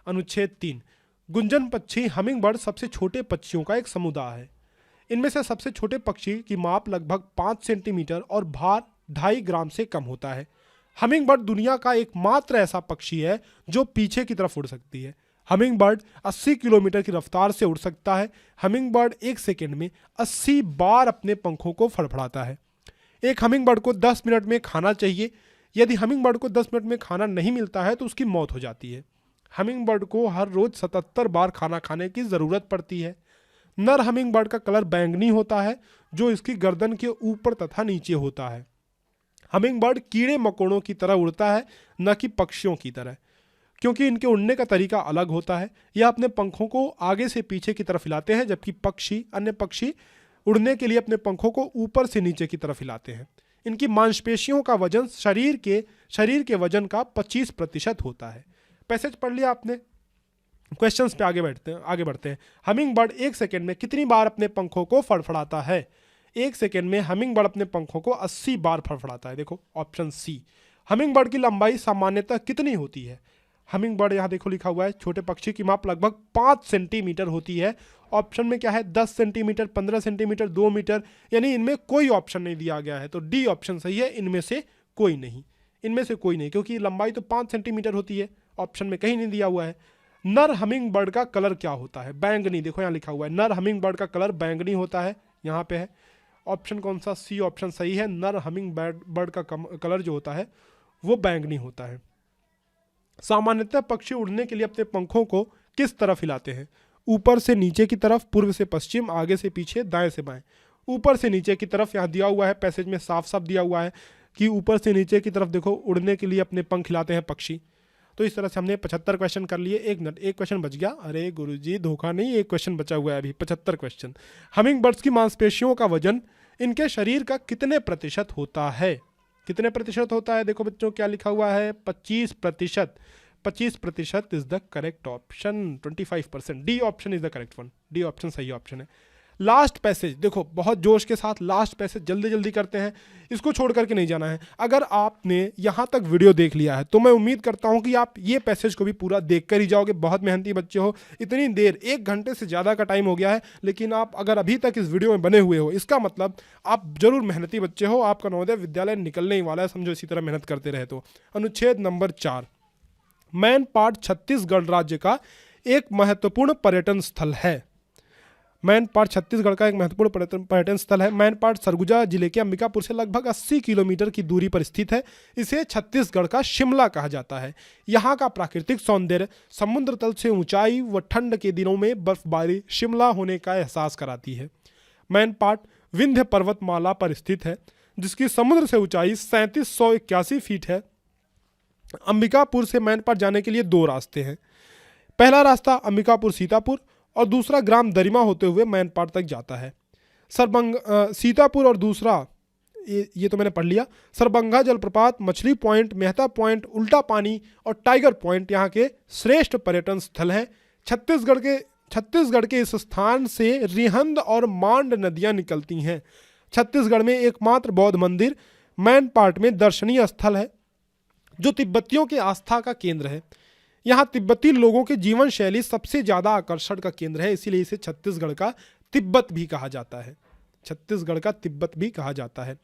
S1: अनुच्छेद 3। गुंजन पक्षी हमिंग बर्ड सबसे छोटे पक्षियों का एक समुदाय है। इनमें से सबसे छोटे पक्षी की माप लगभग 5 सेंटीमीटर और भार 2.5 ग्राम से कम होता है। हमिंग बर्ड दुनिया का एकमात्र ऐसा पक्षी है जो पीछे की तरफ उड़ सकती है। हमिंग बर्ड 80 किलोमीटर की रफ्तार से उड़ सकता है। हमिंग बर्ड 1 सेकेंड में 80 बार अपने पंखों को फड़फड़ाता है। एक हमिंग बर्ड को 10 मिनट में खाना चाहिए। यदि हमिंग बर्ड को 10 मिनट में खाना नहीं मिलता है तो उसकी मौत हो जाती है। हमिंग बर्ड को हर रोज 77 बार खाना खाने की ज़रूरत पड़ती है। नर हमिंग बर्ड का कलर बैंगनी होता है जो इसकी गर्दन के ऊपर तथा नीचे होता है। हमिंग बर्ड कीड़े मकोड़ों की तरह उड़ता है, न कि पक्षियों की तरह, क्योंकि इनके उड़ने का तरीका अलग होता है। यह अपने पंखों को आगे से पीछे की तरफ हिलाते हैं, जबकि अन्य पक्षी उड़ने के लिए अपने पंखों को ऊपर से नीचे की तरफ हिलाते हैं। इनकी मांसपेशियों का वजन शरीर के वजन का 25% होता है। पैसेज पढ़ लिया आपने, क्वेश्चंस पे आगे बढ़ते हैं। हमिंग बर्ड 1 सेकेंड में कितनी बार अपने पंखों को फड़फड़ाता है? 1 सेकेंड में हमिंग बर्ड अपने पंखों को 80 बार फड़फड़ाता है। देखो ऑप्शन सी। हमिंग बर्ड की लंबाई सामान्यतः कितनी होती है? हमिंग बर्ड यहाँ देखो लिखा हुआ है, छोटे पक्षी की माप लगभग 5 सेंटीमीटर होती है। ऑप्शन में क्या है? 10 सेंटीमीटर, 15 सेंटीमीटर, 2 मीटर, यानी इनमें कोई ऑप्शन नहीं दिया गया है, तो डी ऑप्शन सही है, इनमें से कोई नहीं, इनमें से कोई नहीं, क्योंकि लंबाई तो 5 सेंटीमीटर होती है, ऑप्शन में कहीं नहीं दिया हुआ है। नर हमिंग बर्ड का कलर क्या होता है? बैंगनी। देखो यहाँ लिखा हुआ है नर हमिंग बर्ड का कलर बैंगनी होता है, यहाँ पे है। ऑप्शन कौन सा? सी ऑप्शन सही है, नर हमिंग बर्ड का कलर जो होता है वो बैंगनी होता है। सामान्यतः पक्षी उड़ने के लिए अपने पंखों को किस तरफ हिलाते हैं? ऊपर से नीचे की तरफ, पूर्व से पश्चिम, आगे से पीछे, दाएं से बाएं। ऊपर से नीचे की तरफ यहाँ दिया हुआ है, पैसेज में साफ साफ दिया हुआ है कि ऊपर से नीचे की तरफ देखो उड़ने के लिए अपने पंख हिलाते हैं पक्षी। तो इस तरह से हमने 75 क्वेश्चन कर लिए। एक मिनट, एक क्वेश्चन बच गया। अरे गुरुजी धोखा नहीं, एक क्वेश्चन बचा हुआ है अभी। 75 क्वेश्चन। हमिंग बर्ड्स की मांसपेशियों का वजन इनके शरीर का कितने प्रतिशत होता है? कितने प्रतिशत होता है? देखो बच्चों क्या लिखा हुआ है, 25%। 25% is the correct option. 25%, D option is the correct one. D option सही ऑप्शन है। लास्ट पैसेज देखो, बहुत जोश के साथ लास्ट पैसेज जल्दी जल्दी करते हैं, इसको छोड़ करके नहीं जाना है। अगर आपने यहाँ तक वीडियो देख लिया है तो मैं उम्मीद करता हूँ कि आप ये पैसेज को भी पूरा देख कर ही जाओगे। बहुत मेहनती बच्चे हो, इतनी देर 1 घंटे से ज़्यादा का टाइम हो गया है, लेकिन आप अगर अभी तक इस वीडियो में बने हुए हो, इसका मतलब आप जरूर मेहनती बच्चे हो, आपका नवोदय विद्यालय निकलने ही वाला है, समझो इसी तरह मेहनत करते रहे तो। अनुच्छेद नंबर 4, मैनपाट छत्तीसगढ़ राज्य का एक महत्वपूर्ण पर्यटन स्थल है। मैनपाट छत्तीसगढ़ का एक महत्वपूर्ण पर्यटन स्थल है। मैनपाट सरगुजा जिले के अंबिकापुर से लगभग 80 किलोमीटर की दूरी पर स्थित है। इसे छत्तीसगढ़ का शिमला कहा जाता है। यहाँ का प्राकृतिक सौंदर्य, समुद्र तल से ऊंचाई व ठंड के दिनों में बर्फबारी शिमला होने का एहसास कराती है। मैनपाट विंध्य पर्वतमाला पर स्थित है, जिसकी समुद्र से ऊंचाई 3781 फीट है। अंबिकापुर से मैनपाट जाने के लिए 2 रास्ते हैं। पहला रास्ता अंबिकापुर सीतापुर और दूसरा ग्राम दरिमा होते हुए मैनपाट तक जाता है। सीतापुर और दूसरा ये तो मैंने पढ़ लिया। सरबंगा जलप्रपात, मछली पॉइंट, मेहता पॉइंट, उल्टा पानी और टाइगर पॉइंट यहाँ के श्रेष्ठ पर्यटन स्थल हैं। छत्तीसगढ़ के इस स्थान से रिहंद और मांड नदियाँ निकलती हैं। छत्तीसगढ़ में एकमात्र बौद्ध मंदिर मैनपाट में दर्शनीय स्थल है, जो तिब्बतियों के आस्था का केंद्र है। यहाँ तिब्बती लोगों के जीवन शैली सबसे ज़्यादा आकर्षण का केंद्र है, इसीलिए इसे छत्तीसगढ़ का तिब्बत भी कहा जाता है। छत्तीसगढ़ का तिब्बत भी कहा जाता है।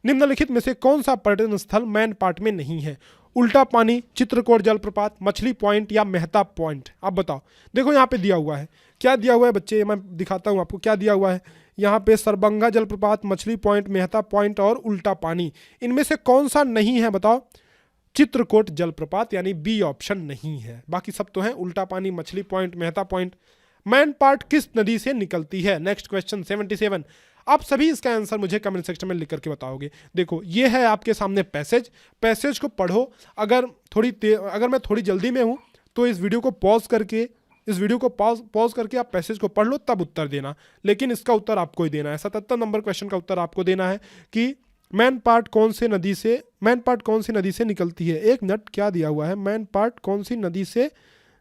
S1: निम्नलिखित में से कौन सा पर्यटन स्थल मैनपाट में नहीं है? उल्टा पानी, चित्रकोट जलप्रपात, मछली पॉइंट या मेहता पॉइंट? आप बताओ। देखो यहाँ पे दिया हुआ है, क्या दिया हुआ है बच्चे, मैं दिखाता हूँ आपको क्या दिया हुआ है। यहाँ पे सरबंगा जलप्रपात, मछली पॉइंट, मेहता पॉइंट और उल्टा पानी, इनमें से कौन सा नहीं है बताओ? चित्रकोट जलप्रपात यानी बी ऑप्शन नहीं है, बाकी सब तो हैं। उल्टा पानी, मछली पॉइंट, मेहता पॉइंट। मैनपाट किस नदी से निकलती है? Next question 77। आप सभी इसका आंसर मुझे कमेंट सेक्शन में लिख करके बताओगे। देखो ये है आपके सामने पैसेज को पढ़ो। अगर मैं थोड़ी जल्दी में हूँ तो इस वीडियो को पॉज करके आप पैसेज को पढ़ लो, तब उत्तर देना। लेकिन इसका उत्तर आपको ही देना है। 77 नंबर क्वेश्चन का उत्तर आपको देना है कि मैनपाट कौन सी नदी से निकलती है। एक मिनट, क्या दिया हुआ है? मैनपाट कौन सी नदी से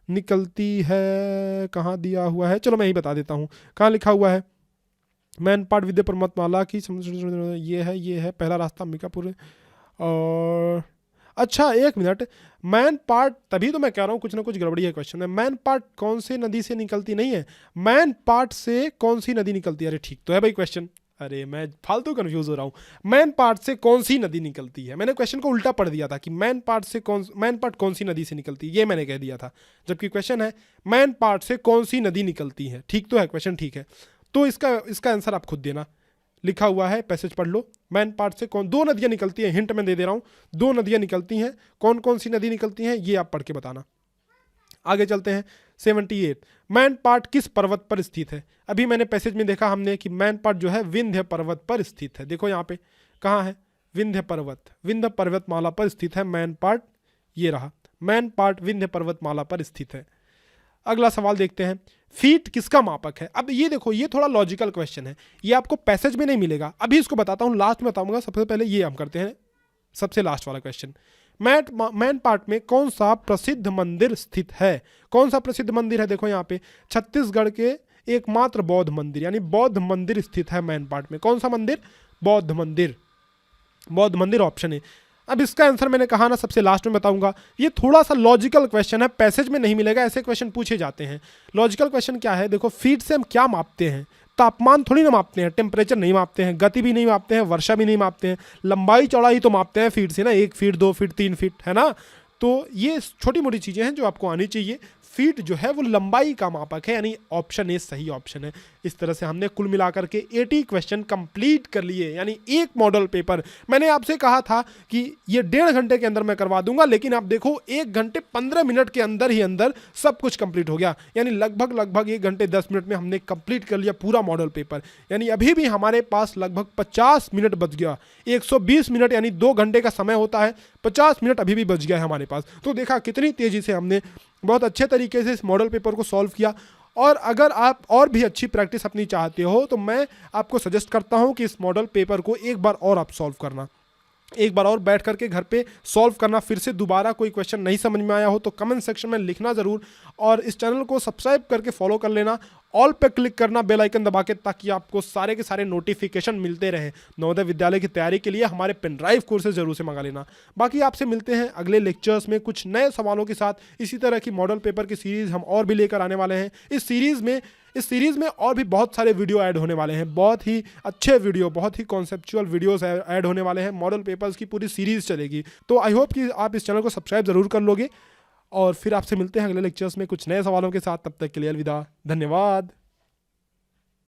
S1: निकलती है, कहाँ दिया हुआ है? चलो मैं ही बता देता हूँ कहाँ लिखा हुआ है। मैनपाट विंध्य पर्वतमाला की ये है पहला रास्ता अंबिकापुर। और अच्छा एक मिनट, मैनपाट, तभी तो मैं कह रहा हूँ कुछ ना कुछ गड़बड़ी है क्वेश्चन में। मैनपाट कौन सी नदी से निकलती नहीं है, मैनपाट से कौन सी नदी निकलती है? अरे ठीक तो है भाई क्वेश्चन, अरे मैं फालतू कंफ्यूज हो रहा हूँ। मैनपाट से कौन सी नदी निकलती है, मैंने क्वेश्चन को उल्टा पढ़ दिया था कि मैनपाट कौन सी नदी से निकलती है, ये मैंने कह दिया था, जबकि क्वेश्चन है मैनपाट से कौन सी नदी निकलती है। ठीक तो है क्वेश्चन, ठीक है। तो इसका आंसर आप खुद देना, लिखा हुआ है, पैसेज पढ़ लो। मैनपाट से 2 नदियाँ निकलती हैं, हिंट मैं दे रहा हूँ, 2 नदियाँ निकलती हैं। कौन कौन सी नदी निकलती हैं ये आप पढ़ के बताना। आगे चलते हैं। 78, मैनपाट किस पर्वत पर स्थित है? अभी मैंने पैसेज में देखा हमने कि मैनपाट जो है विंध्य पर्वत पर स्थित है। देखो यहाँ पे कहाँ है? विंध्य पर्वतमाला पर स्थित है मैनपाट। ये रहा, मैनपाट विंध्य पर्वतमाला पर स्थित है। अगला सवाल देखते हैं। फीट किसका मापक है? अब ये देखो, ये थोड़ा लॉजिकल क्वेश्चन है, ये आपको पैसेज में नहीं मिलेगा। अभी इसको बताता हूँ, लास्ट में बताऊंगा। सबसे पहले ये हम करते हैं, सबसे लास्ट वाला क्वेश्चन। मैन पार्ट में कौन सा प्रसिद्ध मंदिर स्थित है? कौन सा प्रसिद्ध मंदिर है? देखो यहाँ पे छत्तीसगढ़ के एकमात्र बौद्ध मंदिर यानी बौद्ध मंदिर स्थित है मैन पार्ट में। कौन सा मंदिर? बौद्ध मंदिर। बौद्ध मंदिर ऑप्शन है। अब इसका आंसर मैंने कहा ना सबसे लास्ट में बताऊंगा। ये थोड़ा सा लॉजिकल क्वेश्चन है, पैसेज में नहीं मिलेगा, ऐसे क्वेश्चन पूछे जाते हैं। लॉजिकल क्वेश्चन क्या है? देखो फीट से हम क्या मापते हैं? तापमान थोड़ी ना मापते हैं, टेम्परेचर नहीं मापते हैं, गति भी नहीं मापते हैं, वर्षा भी नहीं मापते हैं, लंबाई चौड़ाई तो मापते हैं फीट से ना, 1 फीट 2 फीट 3 फीट, है ना। तो ये छोटी मोटी चीज़ें हैं जो आपको आनी चाहिए। फीट जो है वो लंबाई का मापक है, यानी ऑप्शन ए सही ऑप्शन है। इस तरह से हमने कुल मिलाकर के 80 क्वेश्चन कंप्लीट कर लिए, यानी एक मॉडल पेपर। मैंने आपसे कहा था कि ये 1.5 घंटे के अंदर मैं करवा दूंगा, लेकिन आप देखो 1 घंटे 15 मिनट के अंदर ही अंदर सब कुछ कंप्लीट हो गया, यानी लगभग 1 घंटे 10 मिनट में हमने कंप्लीट कर लिया पूरा मॉडल पेपर। यानी अभी भी हमारे पास लगभग 50 मिनट बच गया। 120 मिनट यानी 2 घंटे का समय होता है, 50 मिनट अभी भी बच गया है हमारे पास। तो देखा कितनी तेज़ी से हमने बहुत अच्छे तरीके से इस मॉडल पेपर को सॉल्व किया। और अगर आप और भी अच्छी प्रैक्टिस अपनी चाहते हो तो मैं आपको सजेस्ट करता हूं कि इस मॉडल पेपर को एक बार और आप सॉल्व करना, एक बार और बैठ करके घर पे सॉल्व करना। फिर से दोबारा कोई क्वेश्चन नहीं समझ में आया हो तो कमेंट सेक्शन में लिखना ज़रूर, और इस चैनल को सब्सक्राइब करके फॉलो कर लेना, ऑल पे क्लिक करना बेल आइकन दबा के, ताकि आपको सारे के सारे नोटिफिकेशन मिलते रहे। नवोदय विद्यालय की तैयारी के लिए हमारे पेन ड्राइव कोर्सेज जरूर से मंगा लेना। बाकी आपसे मिलते हैं अगले लेक्चर्स में कुछ नए सवालों के साथ। इसी तरह की मॉडल पेपर की सीरीज़ हम और भी लेकर आने वाले हैं। इस सीरीज़ में और भी बहुत सारे वीडियो ऐड होने वाले हैं, बहुत ही अच्छे वीडियो, बहुत ही कॉन्सेप्चुअल वीडियोस ऐड होने वाले हैं। मॉडल पेपर्स की पूरी सीरीज़ चलेगी, तो आई होप कि आप इस चैनल को सब्सक्राइब ज़रूर कर लोगे। और फिर आपसे मिलते हैं अगले लेक्चर्स में कुछ नए सवालों के साथ। तब तक के लिए अलविदा, धन्यवाद।